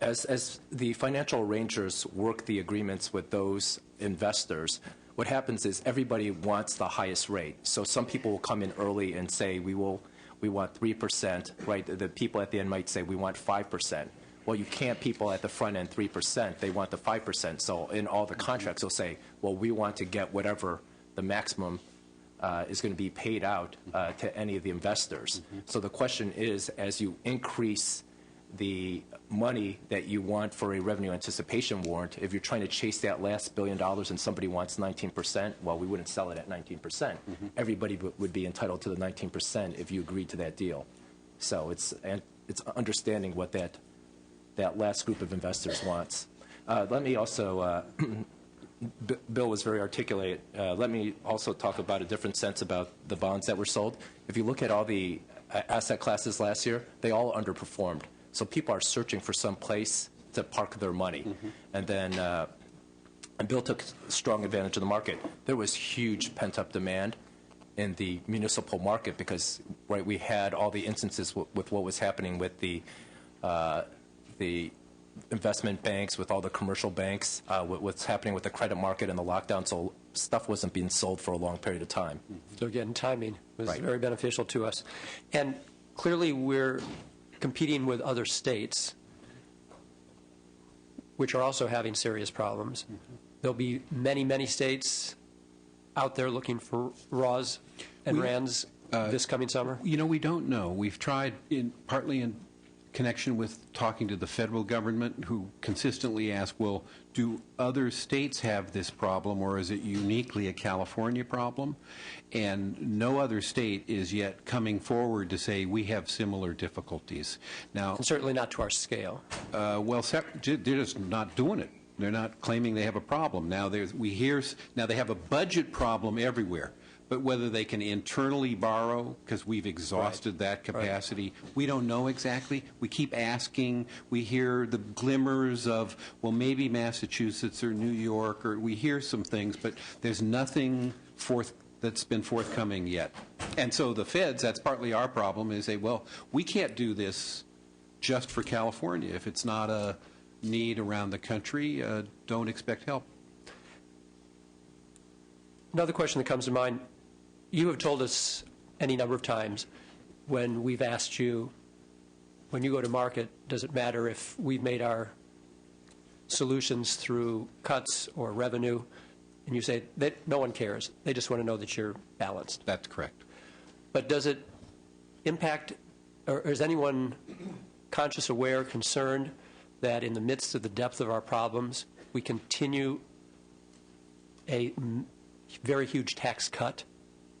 as the financial arrangers work the agreements with those investors, what happens is everybody wants the highest rate. So some people will come in early and say, we want 3%, right? The people at the end might say, we want 5%. Well, you can't people at the front end 3%. They want the 5%. So in all the contracts, they'll say, well, we want to get whatever the maximum is going to be paid out to any of the investors. So the question is, as you increase the money that you want for a revenue anticipation warrant, if you're trying to chase that last $1 billion and somebody wants 19%, well, we wouldn't sell it at 19%. Everybody would be entitled to the 19% if you agreed to that deal. So it's understanding what that last group of investors wants. Let me also, Bill was very articulate. Let me also talk about a different sense about the bonds that were sold. If you look at all the asset classes last year, they all underperformed. So people are searching for some place to park their money. And then and Bill took strong advantage of the market. There was huge pent-up demand in the municipal market because, right, we had all the instances with what was happening with the investment banks, with all the commercial banks, what's happening with the credit market and the lockdown. So stuff wasn't being sold for a long period of time. So again, timing was Right. very beneficial to us. And clearly we're competing with other states, which are also having serious problems. There'll be many, many states out there looking for RAWs and RANs this coming summer. You know, we don't know. We've tried, partly in connection with talking to the federal government, who consistently ask, well, do other states have this problem, or is it uniquely a California problem? And no other state is yet coming forward to say we have similar difficulties. Now, And certainly not to our scale. well, they're just not doing it. They're not claiming they have a problem. Now, they have a budget problem everywhere. But whether they can internally borrow, because we've exhausted that capacity, we don't know exactly. We keep asking. We hear the glimmers of, well, maybe Massachusetts or New York, or we hear some things, but there's nothing that's been forthcoming yet. And so the feds, that's partly our problem, is say, well, we can't do this just for California. If it's not a need around the country, don't expect help. Another question that comes to mind, you have told us any number of times when we've asked you, when you go to market, does it matter if we've made our solutions through cuts or revenue? And you say that no one cares. They just want to know that you're balanced. That's correct. But does it impact, or is anyone conscious, aware, concerned that in the midst of the depth of our problems, we continue a very huge tax cut?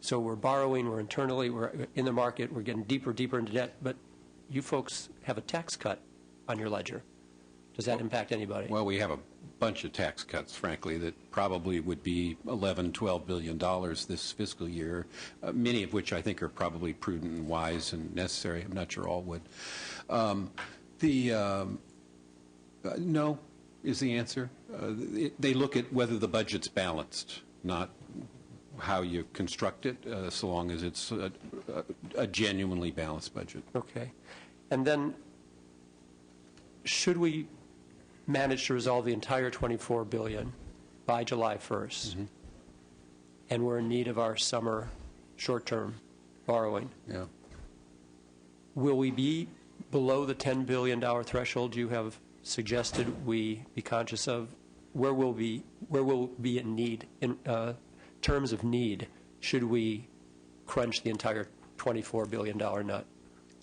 So we're borrowing, we're internally, we're in the market, we're getting deeper, deeper into debt, but you folks have a tax cut on your ledger. Does that impact anybody? Well, we have a bunch of tax cuts, frankly, that probably would be $11, $12 billion this fiscal year, many of which I think are probably prudent and wise and necessary. I'm not sure all would. No is the answer. They look at whether the budget's balanced, not how you construct it, so long as it's a genuinely balanced budget. Okay. And then should we manage to resolve the entire $24 billion by July 1st, and we're in need of our summer short-term borrowing, Yeah. will we be below the $10 billion threshold you have suggested we be conscious of where we'll be in need, in terms of need, should we crunch the entire $24 billion nut?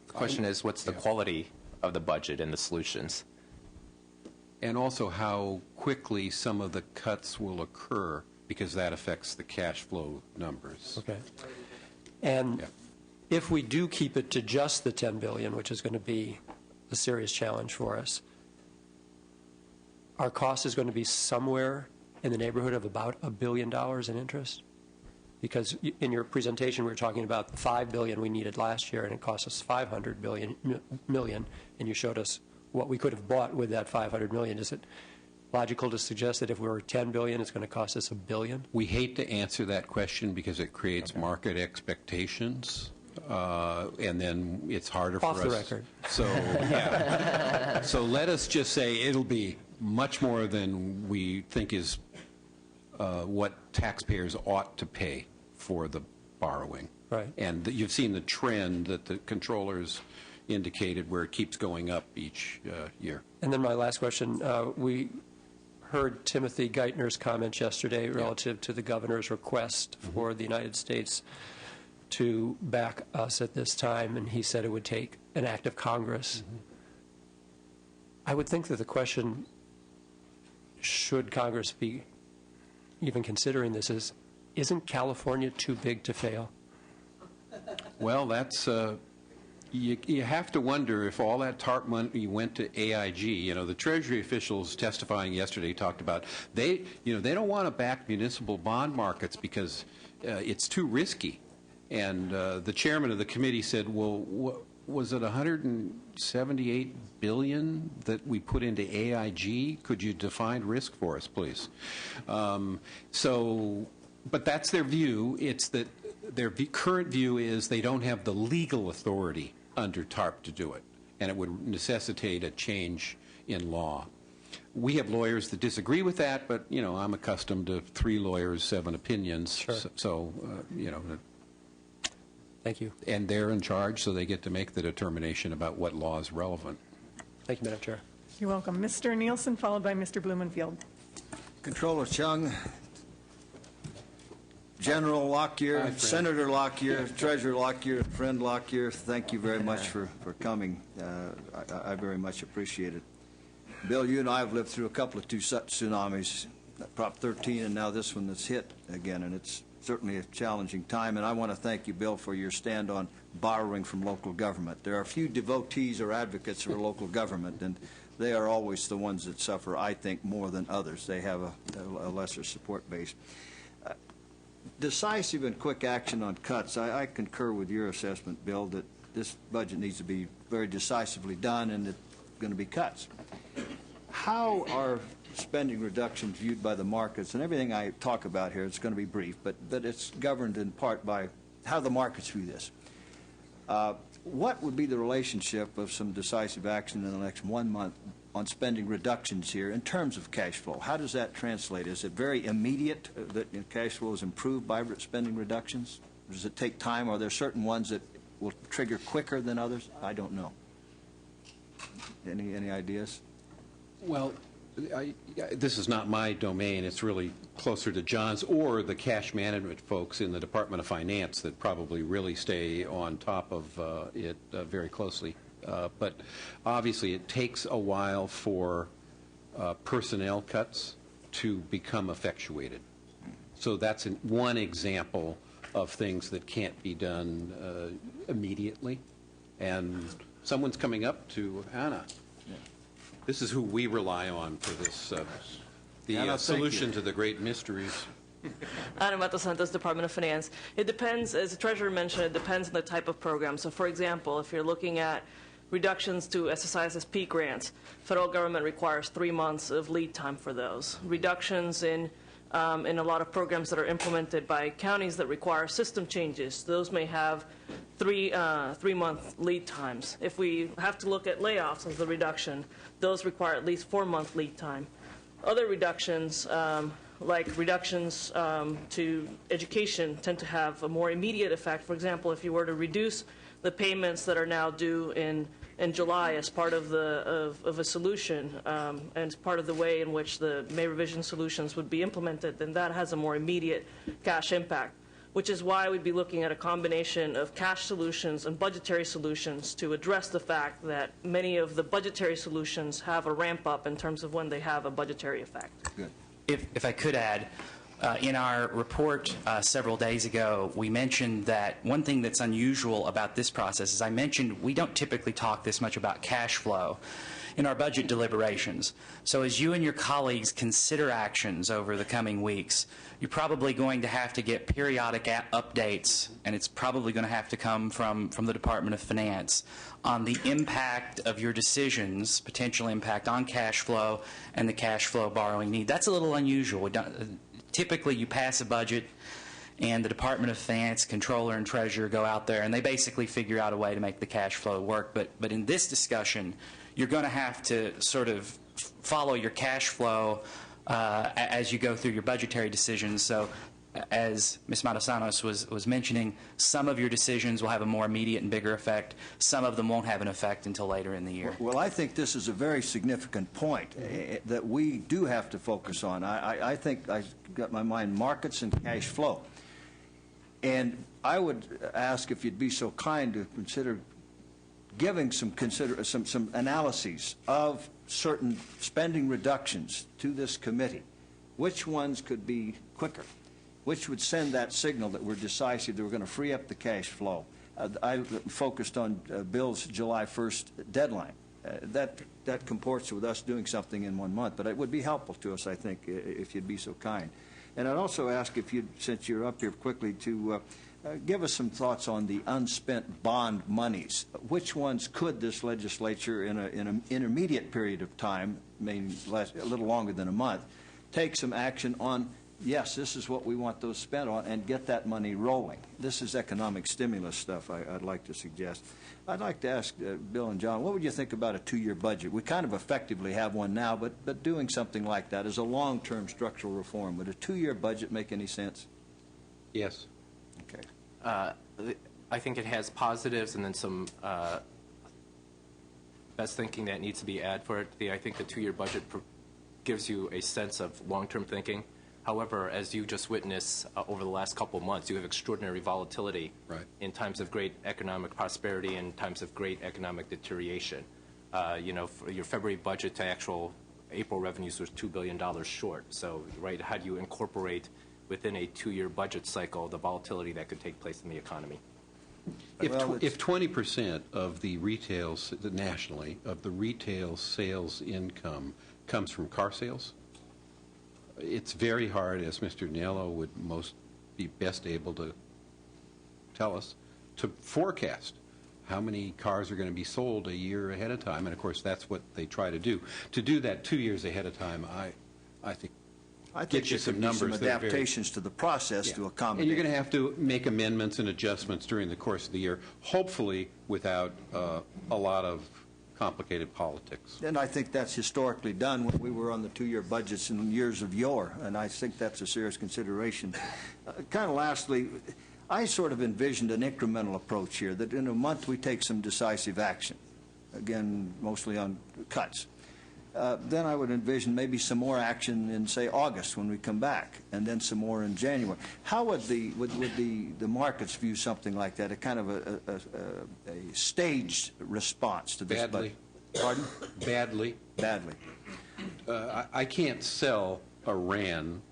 The question is, what's the quality of the budget and the solutions? And also how quickly some of the cuts will occur, because that affects the cash flow numbers. Okay. And Yeah. if we do keep it to just the $10 billion, which is going to be a serious challenge for us, our cost is going to be somewhere in the neighborhood of about $1 billion in interest? Because in your presentation, we were talking about $5 billion we needed last year, and it cost us $500 million, and you showed us what we could have bought with that $500 million. Is it logical to suggest that if we were $10 billion, it's going to cost us $1 billion? We hate to answer that question because it creates market expectations, and then it's harder for us. Off the record. So, yeah. So let us just say it'll be much more than we think is what taxpayers ought to pay for the borrowing. Right. And you've seen the trend that the controllers indicated where it keeps going up each year. And then my last question, we heard Timothy Geithner's comments yesterday relative to the governor's request for the United States to back us at this time, and he said it would take an act of Congress. I would think that the question, should Congress be even considering this, is, isn't California too big to fail? Well, that's you have to wonder if all that TARP money went to AIG. You know, the Treasury officials testifying yesterday talked about they don't want to back municipal bond markets because it's too risky. And the chairman of the committee said, well, was it $178 billion that we put into AIG? Could you define risk for us, please? But that's their view. It's that their current view is they don't have the legal authority under TARP to do it, and it would necessitate a change in law. We have lawyers that disagree with that, but, you know, I'm accustomed to 3 lawyers, 7 opinions. Sure. So you know. Thank you. And they're in charge, so they get to make the determination about what law is relevant. Thank you, Madam Chair. You're welcome. Mr. Nielsen, followed by Mr. Blumenfield. Controller Chung, General Lockyer, Senator Lockyer, Treasurer Lockyer, friend Lockyer, thank you very much for coming. I very much appreciate it. Bill, you and I have lived through a couple of tsunamis, Prop 13 and now this one that's hit again, and it's certainly a challenging time, and I want to thank you, Bill, for your stand on borrowing from local government. There are a few devotees or advocates for local government, and they are always the ones that suffer, I think, more than others. They have a lesser support base. Decisive and quick action on cuts. I concur with your assessment, Bill, that this budget needs to be very decisively done, and it's going to be cuts. How are spending reductions viewed by the markets? And everything I talk about here, it's going to be brief, but it's governed in part by how the markets view this. What would be the relationship of some decisive action in the next 1 month on spending reductions here in terms of cash flow? How does that translate? Is it very immediate that cash flow is improved by spending reductions? Does it take time? Are there certain ones that will trigger quicker than others? I don't know. Any ideas? Well, this is not my domain. It's really closer to John's or the cash management folks in the Department of Finance that probably really stay on top of it very closely. But obviously it takes a while for personnel cuts to become effectuated. So that's one example of things that can't be done immediately. And someone's coming up to Anna. This is who we rely on for this, the solution to the great mysteries. Ana Matos Santos, Department of Finance. It depends, as the Treasurer mentioned, it depends on the type of program. So, for example, if you're looking at reductions to SSI/SSP grants, federal government requires 3 months of lead time for those. Reductions in a lot of programs that are implemented by counties that require system changes, those may have 3-month lead times. If we have to look at layoffs as the reduction, those require at least 4-month lead time. Other reductions, like reductions to education, tend to have a more immediate effect. For example, if you were to reduce the payments that are now due in in July as part of a solution, and as part of the way in which the May revision solutions would be implemented, then that has a more immediate cash impact, which is why we'd be looking at a combination of cash solutions and budgetary solutions to address the fact that many of the budgetary solutions have a ramp up in terms of when they have a budgetary effect. Good. If I could add, in our report several days ago, we mentioned that one thing that's unusual about this process is I mentioned we don't typically talk this much about cash flow in our budget deliberations. So as you and your colleagues consider actions over the coming weeks, you're probably going to have to get periodic updates, and it's probably going to have to come from the Department of Finance on the impact of your decisions, potential impact on cash flow and the cash flow borrowing need. That's a little unusual. Typically, you pass a budget, and the Department of Finance, Controller, and Treasurer go out there, and they basically figure out a way to make the cash flow work. But in this discussion, you're going to have to sort of follow your cash flow as you go through your budgetary decisions. So as Ms. Matasanos was mentioning, some of your decisions will have a more immediate and bigger effect. Some of them won't have an effect until later in the year. Well, I think this is a very significant point that we do have to focus on. I think I've got my mind markets and cash flow. And I would ask if you'd be so kind to consider giving some analyses of certain spending reductions to this committee. Which ones could be quicker? Which would send that signal that we're decisive, that we're going to free up the cash flow? I focused on Bill's July 1st deadline. That comports with us doing something in 1 month, but it would be helpful to us, I think, if you'd be so kind. And I'd also ask if you'd, since you're up here quickly, to give us some thoughts on the unspent bond monies. Which ones could this legislature, in an intermediate period of time, maybe a little longer than a month, take some action on? Yes, this is what we want those spent on, and get that money rolling. This is economic stimulus stuff I'd like to suggest. I'd like to ask Bill and John, what would you think about a 2-year budget? We kind of effectively have one now, but doing something like that is a long-term structural reform. Would a 2-year budget make any sense? Yes. Okay. I think it has positives and then some best thinking that needs to be added for it. I think the 2-year budget gives you a sense of long-term thinking. However, as you just witnessed over the last couple of months, you have extraordinary volatility in times of great economic prosperity and times of great economic deterioration. For your February budget to actual April revenues was $2 billion short. So, how do you incorporate within a 2-year budget cycle the volatility that could take place in the economy? If 20% of the retail, nationally, of the retail sales income comes from car sales, it's very hard, as Mr. Niello would be best able to tell us, to forecast how many cars are going to be sold a year ahead of time. And, of course, that's what they try to do. To do that 2 years ahead of time, I think get you some numbers. Some adaptations to the process to accommodate. And you're going to have to make amendments and adjustments during the course of the year, hopefully without a lot of complicated politics. And I think that's historically done when we were on the 2-year budgets in years of yore, and I think that's a serious consideration. Kind of lastly, I sort of envisioned an incremental approach here, that in a month we take some decisive action, again, mostly on cuts. Then I would envision maybe some more action in, say, August when we come back, and then some more in January. How would the markets view something like that, a kind of a staged response to this? Badly. Pardon? Badly. Badly. I can't sell Iran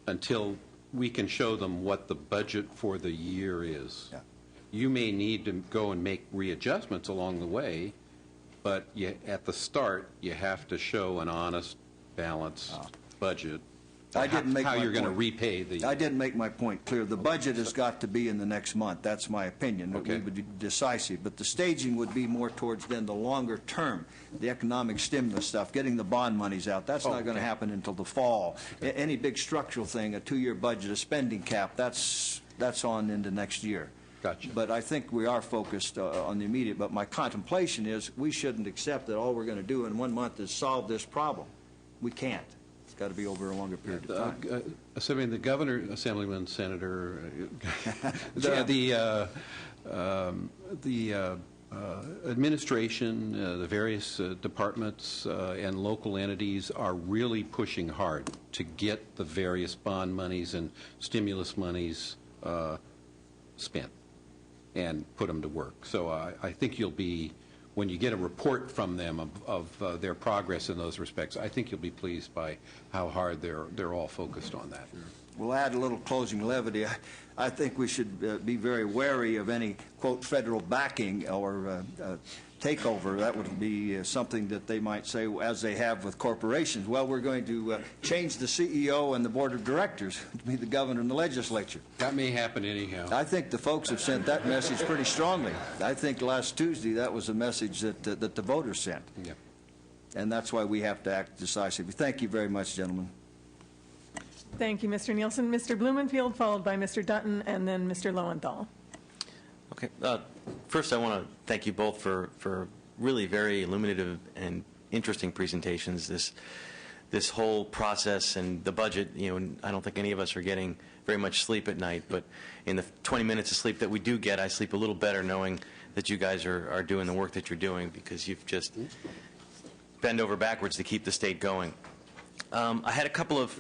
until we can show them what the budget for the year is. Yeah. You may need to go and make readjustments along the way, but at the start, you have to show an honest, balanced budget. I didn't make how my you're going to point. repay the. I didn't make my point clear. The budget has got to be in the next month. That's my opinion. Okay. We would be decisive, but the staging would be more towards then the longer term, the economic stimulus stuff, getting the bond monies out. That's not going to happen until the fall. Okay. Any big structural thing, a 2-year budget, a spending cap, that's on into next year. Gotcha. But I think we are focused on the immediate. But my contemplation is we shouldn't accept that all we're going to do in 1 month is solve this problem. We can't. It's got to be over a longer period of time. Assuming the governor, Assemblyman, Senator, the administration, the various departments and local entities are really pushing hard to get the various bond monies and stimulus monies spent and put them to work. So I think you'll be, when you get a report from them of their progress in those respects, I think you'll be pleased by how hard they're all focused on that. We'll add a little closing levity. I think we should be very wary of any, quote, federal backing or takeover. That would be something that they might say, as they have with corporations. Well, we're going to change the CEO and the board of directors to be the governor and the legislature. That may happen anyhow. I think the folks have sent that message pretty strongly. I think last Tuesday that was a message that the voters sent. Yep. And that's why we have to act decisively. Thank you very much, gentlemen. Thank you, Mr. Nielsen. Mr. Blumenfield, followed by Mr. Dutton, and then Mr. Lowenthal. Okay. First, I want to thank you both for really very illuminative and interesting presentations. This whole process and the budget, I don't think any of us are getting very much sleep at night, but in the 20 minutes of sleep that we do get, I sleep a little better knowing that you guys are doing the work that you're doing, because you've just bent over backwards to keep the state going. I had a couple of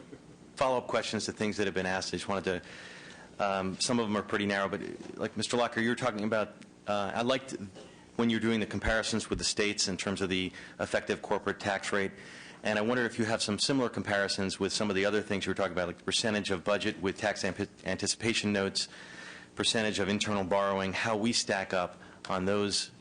follow-up questions to things that have been asked. I just wanted to, some of them are pretty narrow, but like Mr. Locker, you were talking about, I liked when you're doing the comparisons with the states in terms of the effective corporate tax rate, and I wonder if you have some similar comparisons with some of the other things you were talking about, like the percentage of budget with tax anticipation notes, percentage of internal borrowing, how we stack up on those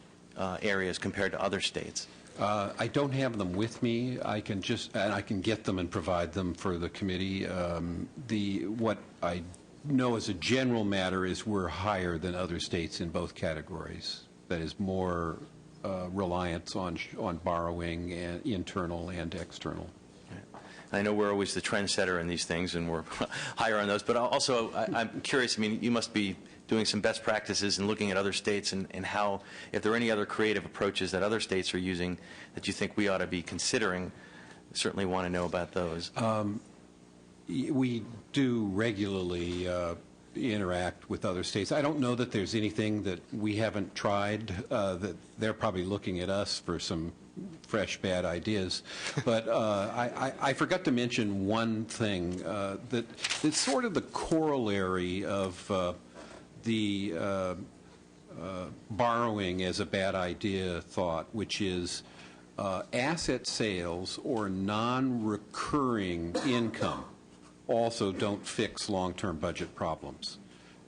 areas compared to other states. I don't have them with me. I can get them and provide them for the committee. What I know as a general matter is we're higher than other states in both categories. That is more reliance on borrowing, and internal and external. I know we're always the trendsetter in these things, and we're higher on those. But also, I'm curious. I mean, you must be doing some best practices and looking at other states and how, if there are any other creative approaches that other states are using that you think we ought to be considering. Certainly want to know about those. We do regularly interact with other states. I don't know that there's anything that we haven't tried, that they're probably looking at us for some fresh bad ideas. But I forgot to mention one thing that it's sort of the corollary of the borrowing as a bad idea thought, which is asset sales or non-recurring income also don't fix long-term budget problems.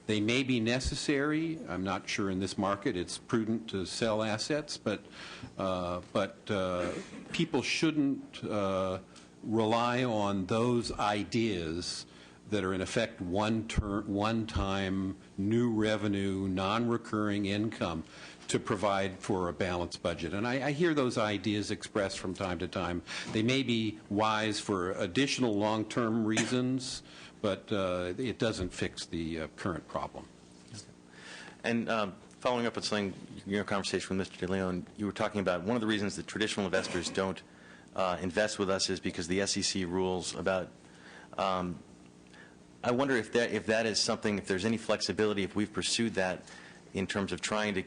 They may be necessary. I'm not sure in this market it's prudent to sell assets, but people shouldn't rely on those ideas that are in effect one-time new revenue, non-recurring income to provide for a balanced budget. And I hear those ideas expressed from time to time. They may be wise for additional long-term reasons, but it doesn't fix the current problem. And following up on something, your conversation with Mr. De Leon, you were talking about one of the reasons that traditional investors don't invest with us is because the SEC rules about I wonder if that is something, if there's any flexibility, if we've pursued that in terms of trying to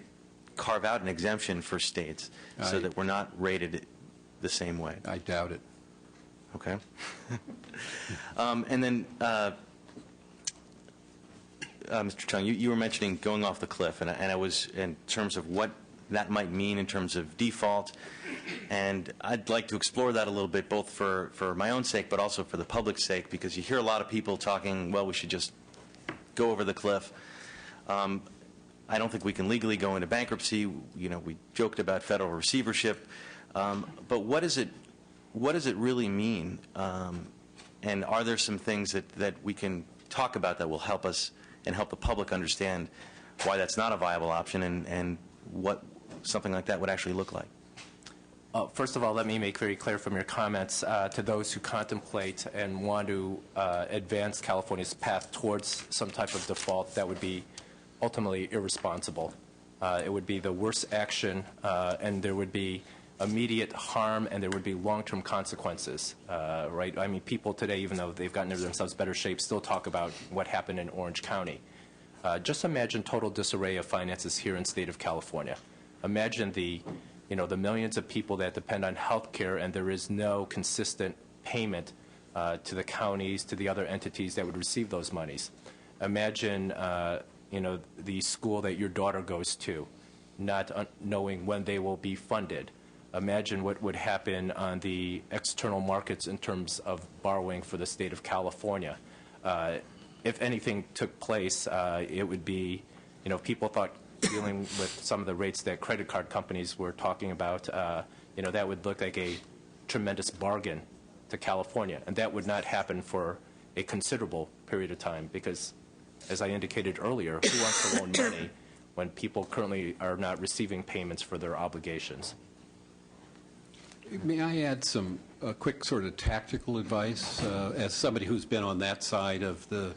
carve out an exemption for states so that we're not rated the same way. I doubt it. Okay. And then, Mr. Chung, you were mentioning going off the cliff, and I was in terms of what that might mean in terms of default, and I'd like to explore that a little bit, both for my own sake, but also for the public's sake, because you hear a lot of people talking, well, we should just go over the cliff. I don't think we can legally go into bankruptcy. You know, we joked about federal receivership, but what does it really mean? And are there some things that we can talk about that will help us and help the public understand why that's not a viable option and what something like that would actually look like? First of all, let me make very clear from your comments to those who contemplate and want to advance California's path towards some type of default that would be ultimately irresponsible. It would be the worst action, and there would be immediate harm, and there would be long-term consequences, right? I mean, people today, even though they've gotten themselves better shape, still talk about what happened in Orange County. Just imagine total disarray of finances here in the state of California. Imagine the millions of people that depend on health care, and there is no consistent payment to the counties, to the other entities that would receive those monies. Imagine, the school that your daughter goes to, not knowing when they will be funded. Imagine what would happen on the external markets in terms of borrowing for the state of California. If anything took place, it would be, people thought dealing with some of the rates that credit card companies were talking about, that would look like a tremendous bargain to California. And that would not happen for a considerable period of time because, as I indicated earlier, who wants to loan money when people currently are not receiving payments for their obligations? May I add some quick sort of tactical advice as somebody who's been on that side of the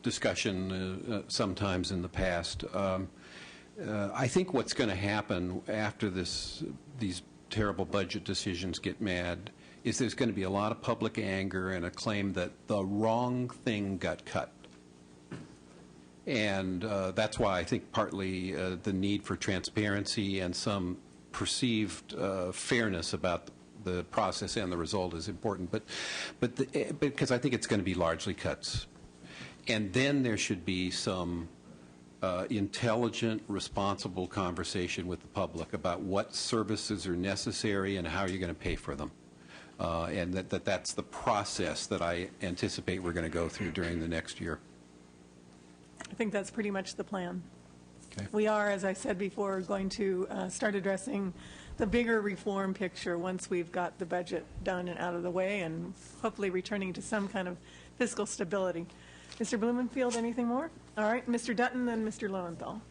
discussion sometimes in the past? I think what's going to happen after these terrible budget decisions get made is there's going to be a lot of public anger and a claim that the wrong thing got cut. And that's why I think partly the need for transparency and some perceived fairness about the process and the result is important. But because I think it's going to be largely cuts. And then there should be some intelligent, responsible conversation with the public about what services are necessary and how you're going to pay for them. And that's the process that I anticipate we're going to go through during the next year. I think that's pretty much the plan. Okay. We are, as I said before, going to start addressing the bigger reform picture once we've got the budget done and out of the way, and hopefully returning to some kind of fiscal stability. Mr. Blumenfield, anything more? All right, Mr. Dutton, then Mr. Lowenthal.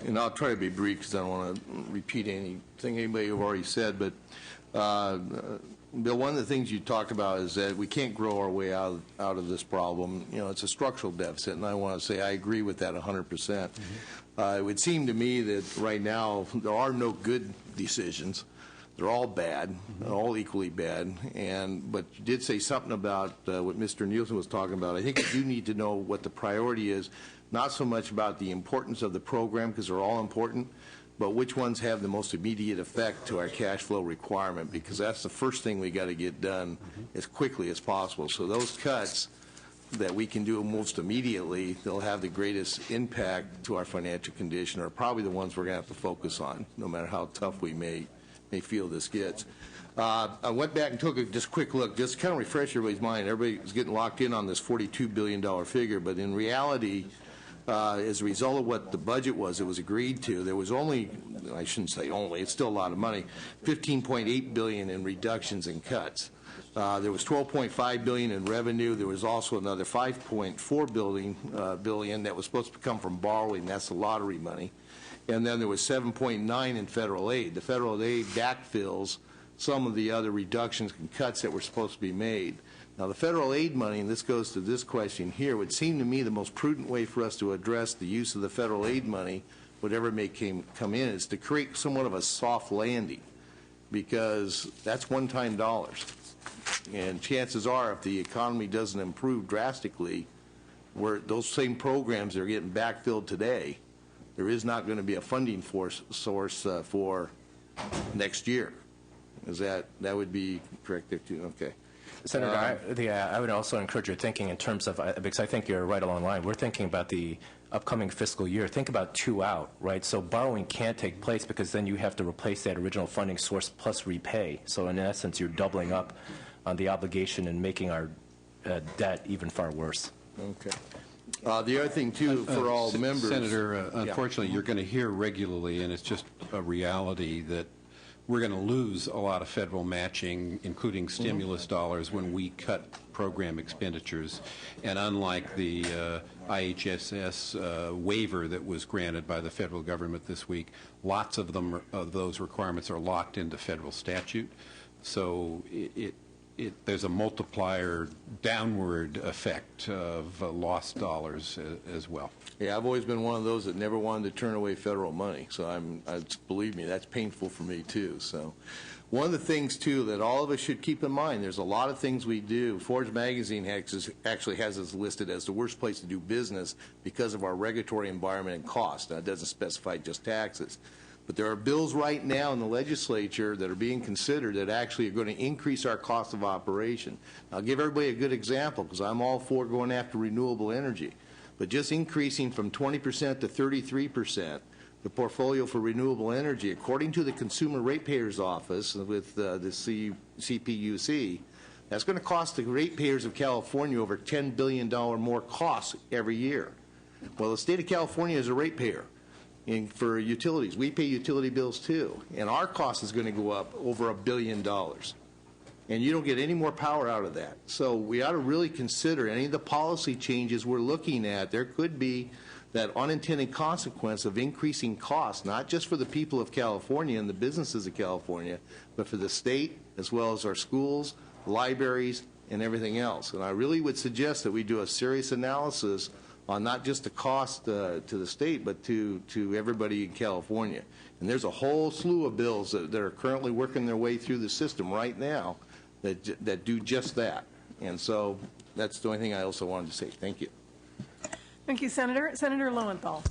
And I'll try to be brief because I don't want to repeat anything anybody have already said. But, Bill, one of the things you talked about is that we can't grow our way out of this problem. It's a structural deficit, and I want to say I agree with that 100%. Mm-hmm. It would seem to me that right now there are no good decisions. They're all bad, mm-hmm. all equally bad. But you did say something about what Mr. Nielsen was talking about. I think we do need to know what the priority is, not so much about the importance of the program, because they're all important, but which ones have the most immediate effect to our cash flow requirement, because that's the first thing we got to get done as quickly as possible. So those cuts that we can do most immediately, they'll have the greatest impact to our financial condition, are probably the ones we're going to have to focus on, no matter how tough we may feel this gets. I went back and took a just quick look, just kind of refresh everybody's mind. Everybody was getting locked in on this $42 billion figure, but in reality, as a result of what the budget was, it was agreed to, there was only, I shouldn't say only, it's still a lot of money, $15.8 billion in reductions and cuts. There was $12.5 billion in revenue. There was also another $5.4 billion that was supposed to come from borrowing. That's the lottery money. And then there was $7.9 in federal aid. The federal aid backfills some of the other reductions and cuts that were supposed to be made. Now, the federal aid money, and this goes to this question here, would seem to me the most prudent way for us to address the use of the federal aid money, whatever may come in, is to create somewhat of a soft landing, because that's one-time dollars. And chances are, if the economy doesn't improve drastically, where those same programs are getting backfilled today, there is not going to be a funding source for next year. That would be correct there too? Okay. Senator, I would also encourage your thinking in terms of, because I think you're right along the line, we're thinking about the upcoming fiscal year. Think about 2 out, right? So borrowing can't take place because then you have to replace that original funding source plus repay. So in essence, you're doubling up on the obligation and making our debt even far worse. Okay. The other thing, too, for all members... Senator, unfortunately, you're going to hear regularly, and it's just a reality, that we're going to lose a lot of federal matching, including stimulus dollars, when we cut program expenditures. And unlike the IHSS waiver that was granted by the federal government this week, lots of those requirements are locked into federal statute. So there's a multiplier downward effect of lost dollars as well. Yeah, I've always been one of those that never wanted to turn away federal money. So believe me, that's painful for me too. So one of the things too that all of us should keep in mind, there's a lot of things we do. Forbes magazine actually has us listed as the worst place to do business because of our regulatory environment and cost. Now, it doesn't specify just taxes. But there are bills right now in the legislature that are being considered that actually are going to increase our cost of operation. I'll give everybody a good example because I'm all for going after renewable energy. But just increasing from 20% to 33%, the portfolio for renewable energy, according to the Consumer Ratepayers Office with the CPUC, that's going to cost the ratepayers of California over $10 billion more costs every year. Well, the state of California is a ratepayer. For utilities, we pay utility bills too, and our cost is going to go up over $1 billion. And you don't get any more power out of that. So we ought to really consider any of the policy changes we're looking at. There could be that unintended consequence of increasing costs, not just for the people of California and the businesses of California, but for the state as well as our schools, libraries, and everything else. And I really would suggest that we do a serious analysis on not just the cost to the state, but to everybody in California. And there's a whole slew of bills that are currently working their way through the system right now that do just that. And so that's the only thing I also wanted to say. Thank you. Thank you, Senator. Senator Lowenthal.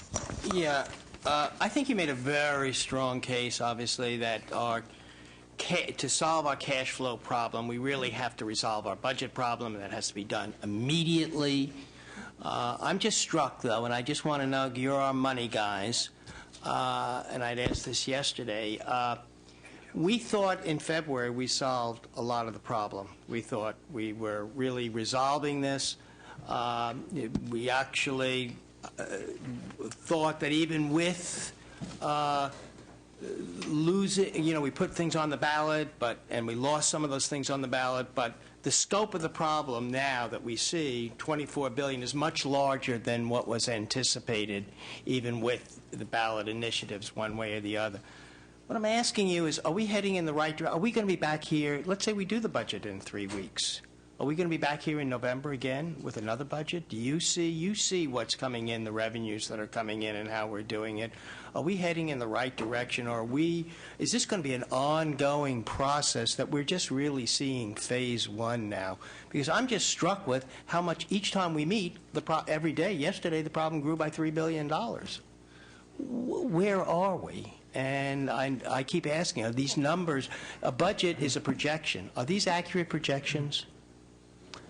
Yeah, I think you made a very strong case, obviously, that to solve our cash flow problem, we really have to resolve our budget problem, and that has to be done immediately. I'm just struck, though, and I just want to know, you're our money guys, and I'd asked this yesterday. We thought in February we solved a lot of the problem. We thought we were really resolving this. We actually thought that even with losing, we put things on the ballot, and we lost some of those things on the ballot, but the scope of the problem now that we see, $24 billion, is much larger than what was anticipated, even with the ballot initiatives one way or the other. What I'm asking you is, are we heading in the right direction? Are we going to be back here? Let's say we do the budget in 3 weeks. Are we going to be back here in November again with another budget? Do you see what's coming in, the revenues that are coming in and how we're doing it? Are we heading in the right direction, or is this going to be an ongoing process that we're just really seeing phase one now? Because I'm just struck with how much each time we meet, every day, yesterday the problem grew by $3 billion. Where are we? And I keep asking, are these numbers, a budget is a projection. Are these accurate projections?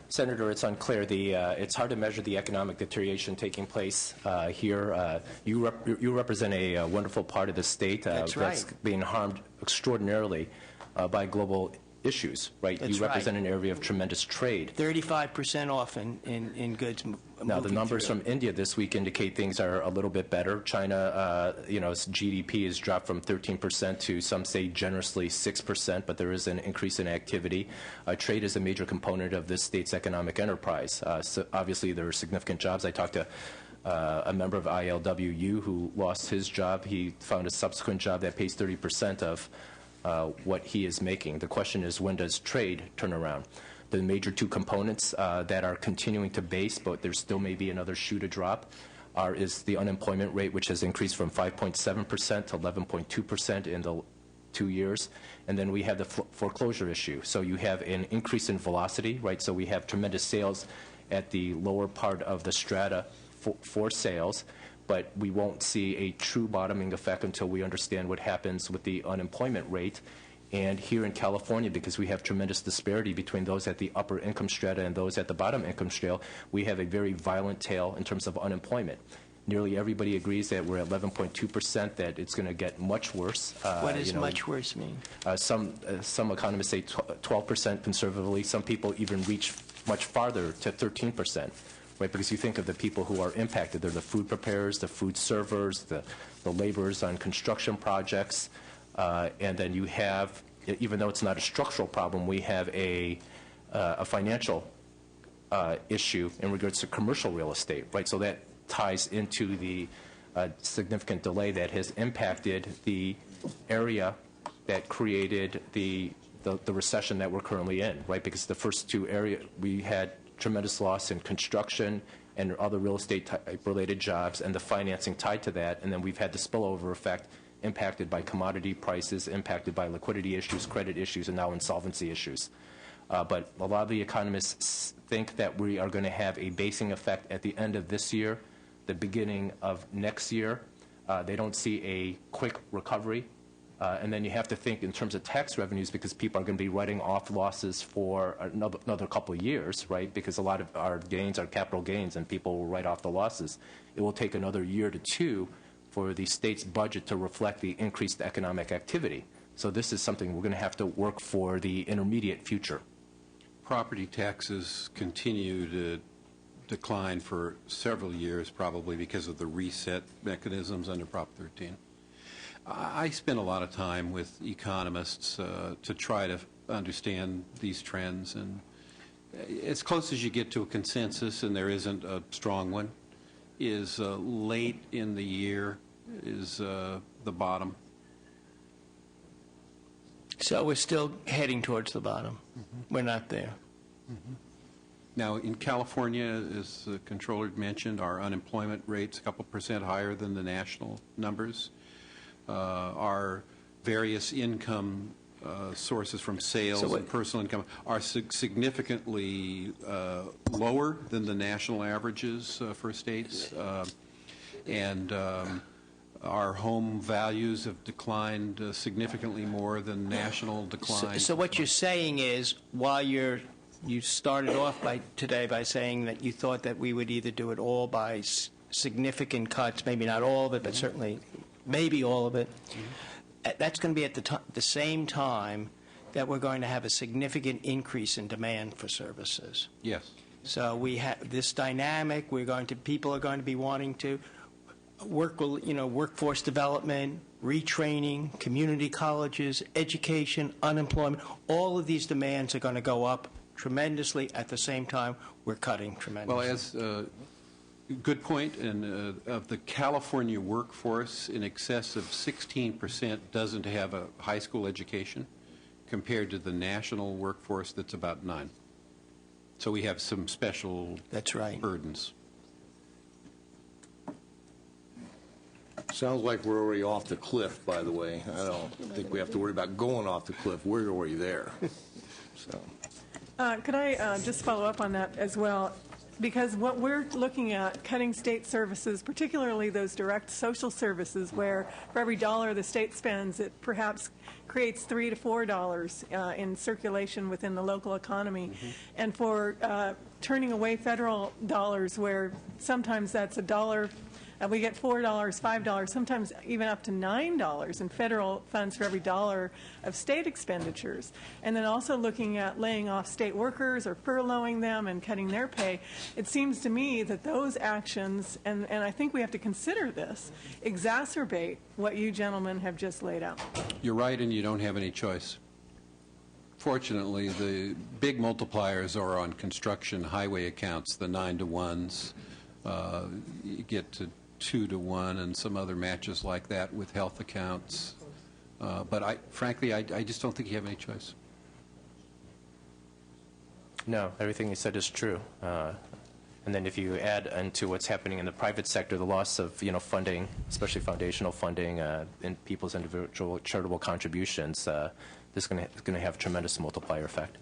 Senator, it's unclear. It's hard to measure the economic deterioration taking place here. You represent a wonderful part of the state that's being harmed extraordinarily by global issues, right? That's you represent an area of tremendous trade. 35% off in goods. Now, the numbers from India this week indicate things are a little bit better. China, its GDP has dropped from 13% to, some say, generously 6%, but there is an increase in activity. Trade is a major component of this state's economic enterprise. So obviously, there are significant jobs. I talked to a member of ILWU who lost his job. He found a subsequent job that pays 30% of what he is making. The question is, when does trade turn around? The major two components that are continuing to base, but there still may be another shoe to drop, is the unemployment rate, which has increased from 5.7% to 11.2% in the 2 years. And then we have the foreclosure issue. So you have an increase in velocity, right? So we have tremendous sales at the lower part of the strata for sales, but we won't see a true bottoming effect until we understand what happens with the unemployment rate. And here in California, because we have tremendous disparity between those at the upper income strata and those at the bottom income strata, we have a very violent tale in terms of unemployment. Nearly everybody agrees that we're at 11.2%, that it's going to get much worse. What does much worse mean? Some economists say 12% conservatively. Some people even reach much farther to 13%. Right, because you think of the people who are impacted. They're the food preparers, the food servers, the laborers on construction projects. And then you have, even though it's not a structural problem, we have a financial issue in regards to commercial real estate, right? So that ties into the significant delay that has impacted the area that created the the recession that we're currently in, right? Because the first two areas, we had tremendous loss in construction and other real estate type-related jobs and the financing tied to that, and then we've had the spillover effect impacted by commodity prices, impacted by liquidity issues, credit issues, and now insolvency issues. But a lot of the economists think that we are going to have a basing effect at the end of this year, the beginning of next year. They don't see a quick recovery. And then you have to think in terms of tax revenues, because people are going to be writing off losses for another couple of years, right? Because a lot of our gains are capital gains, and people will write off the losses. It will take another year to two for the state's budget to reflect the increased economic activity. So this is something we're going to have to work for the intermediate future. Property taxes continue to decline for several years, probably because of the reset mechanisms under Prop 13. I spend a lot of time with economists to try to understand these trends, and as close as you get to a consensus, and there isn't a strong one, is late in the year is the bottom. So we're still heading towards the bottom. Mm-hmm. We're not there. Mm-hmm. Now, in California, as the controller mentioned, our unemployment rate's a couple % higher than the national numbers. Our various income sources from sales and personal income are significantly lower than the national averages for states. And our home values have declined significantly more than national decline. So what you're saying is, while you started off today by saying that you thought that we would either do it all by significant cuts, maybe not all of it, but certainly maybe all of it, that's going to be at the same time that we're going to have a significant increase in demand for services. Yes. So we have this dynamic. People are going to be wanting to work, workforce development, retraining, community colleges, education, unemployment. All of these demands are going to go up tremendously. At the same time, we're cutting tremendously. Well, as good point, and of the California workforce, in excess of 16% doesn't have a high school education, compared to the national workforce that's about 9%. So we have some special burdens. Sounds like we're already off the cliff, by the way. I don't think we have to worry about going off the cliff. We're already there. So. Could I just follow up on that as well? Because what we're looking at, cutting state services, particularly those direct social services, where for every dollar the state spends, it perhaps creates $3 to $4 in circulation within the local economy. Mm-hmm. And for turning away federal dollars, where sometimes that's $1, we get $4, $5, sometimes even up to $9 in federal funds for every dollar of state expenditures. And then also looking at laying off state workers or furloughing them and cutting their pay. It seems to me that those actions, and I think we have to consider this, exacerbate what you gentlemen have just laid out. You're right, and you don't have any choice. Fortunately, the big multipliers are on construction highway accounts, the 9-to-1s. You get to 2-to-1 and some other matches like that with health accounts. But frankly, I just don't think you have any choice. No, everything you said is true. And then if you add into what's happening in the private sector, the loss of funding, especially foundational funding, and people's individual charitable contributions, this is going to have a tremendous multiplier effect.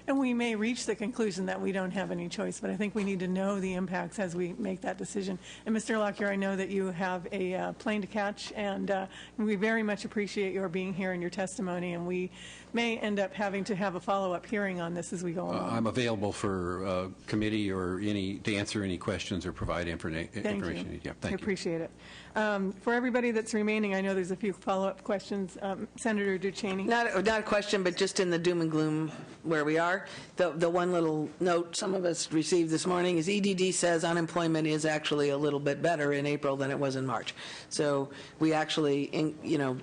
And we may reach the conclusion that we don't have any choice, but I think we need to know the impacts as we make that decision. And Mr. Lockyer, I know that you have a plane to catch, and we very much appreciate your being here and your testimony, and we may end up having to have a follow-up hearing on this as we go along. I'm available for committee or to answer any questions or provide information. Thank you. Yeah, thank you. I appreciate it. For everybody that's remaining, I know there's a few follow-up questions. Senator Ducheney. Not a question, but just in the doom and gloom where we are. The one little note some of us received this morning is EDD says unemployment is actually a little bit better in April than it was in March. So we actually,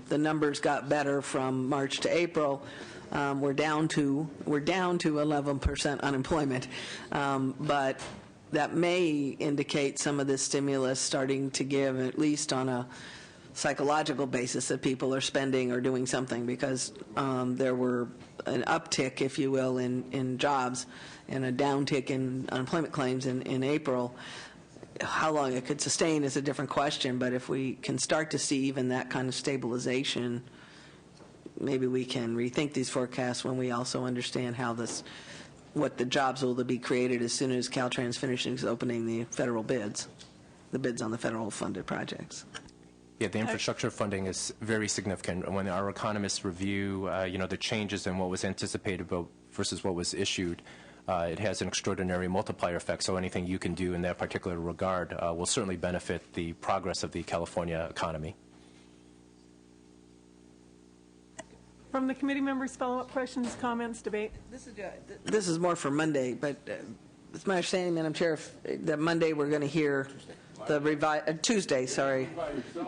the numbers got better from March to April. We're down to 11% unemployment, but that may indicate some of this stimulus starting to give, at least on a psychological basis that people are spending or doing something, because there were an uptick, if you will, in jobs and a downtick in unemployment claims in April. How long it could sustain is a different question, but if we can start to see even that kind of stabilization, maybe we can rethink these forecasts when we also understand how what the jobs will be created as soon as Caltrans finishes opening the federal bids, the bids on the federal funded projects. Yeah, the infrastructure funding is very significant. When our economists review, the changes in what was anticipated versus what was issued, it has an extraordinary multiplier effect. So anything you can do in that particular regard will certainly benefit the progress of the California economy. From the committee members, follow-up questions, comments, debate? This is more for Monday, but it's my understanding, Madam Chair, that Monday we're going to hear the Tuesday, sorry.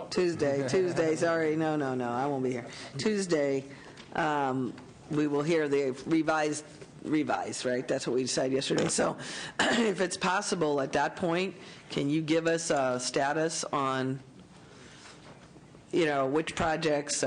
Tuesday, sorry. No, I won't be here. Tuesday, we will hear the revised, right? That's what we decided yesterday. So if it's possible at that point, can you give us a status on, which projects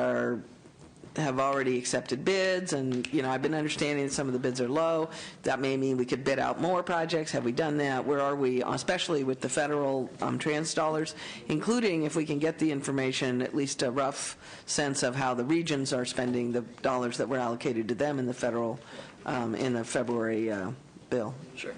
have already accepted bids? And, I've been understanding that some of the bids are low. That may mean we could bid out more projects. Have we done that? Where are we, especially with the federal trans dollars, including if we can get the information, at least a rough sense of how the regions are spending the dollars that were allocated to them in the federal, in the February bill. Sure.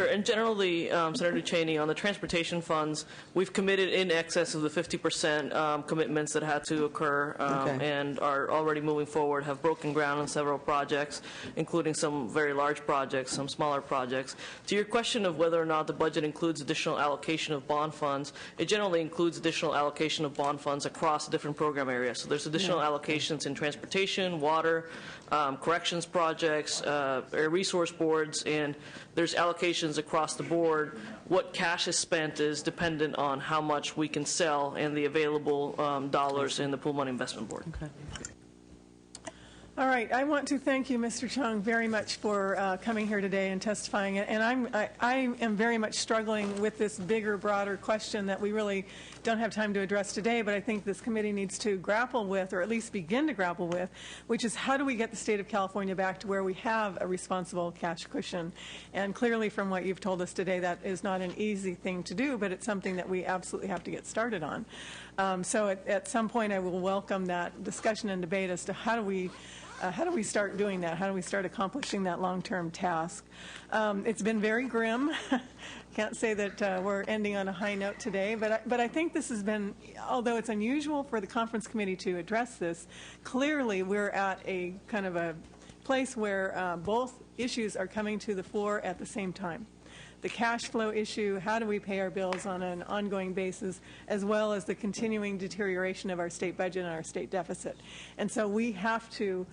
And generally, Senator Cheney, on the transportation funds, we've committed in excess of the 50% commitments that had to occur and are already moving forward, have broken ground on several projects, including some very large projects, some smaller projects. To your question of whether or not the budget includes additional allocation of bond funds, it generally includes additional allocation of bond funds across different program areas. So there's additional allocations in transportation, water, corrections projects, air resource boards, and there's allocations across the board. What cash is spent is dependent on how much we can sell and the available dollars in the Pool Money Investment Board. Okay. All right. I want to thank you, Mr. Chung, very much for coming here today and testifying. And I am very much struggling with this bigger, broader question that we really don't have time to address today, but I think this committee needs to grapple with, or at least begin to grapple with, which is how do we get the state of California back to where we have a responsible cash cushion? And clearly from what you've told us today, that is not an easy thing to do, but it's something that we absolutely have to get started on. So at some point I will welcome that discussion and debate as to how do we start doing that? How do we start accomplishing that long-term task? It's been very grim. Can't say that we're ending on a high note today, but I think this has been, although it's unusual for the conference committee to address this, clearly we're at a kind of a place where both issues are coming to the fore at the same time. The cash flow issue, how do we pay our bills on an ongoing basis, as well as the continuing deterioration of our state budget and our state deficit. And so we have to,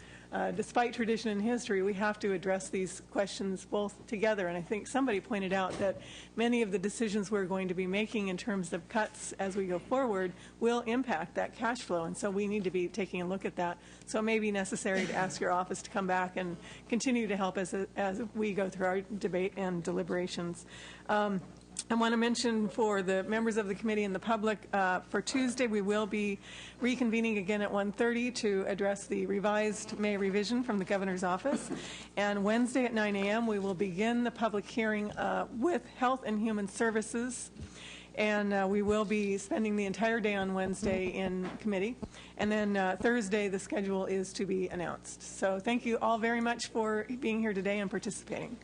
despite tradition and history, we have to address these questions both together. And I think somebody pointed out that many of the decisions we're going to be making in terms of cuts as we go forward will impact that cash flow. And so we need to be taking a look at that. So it may be necessary to ask your office to come back and continue to help us as we go through our debate and deliberations. I want to mention for the members of the committee and the public, for Tuesday we will be reconvening again at 1:30 to address the revised May revision from the governor's office. And Wednesday at 9 a.m. we will begin the public hearing with Health and Human Services. And we will be spending the entire day on Wednesday in committee. And then Thursday, the schedule is to be announced. So thank you all very much for being here today and participating.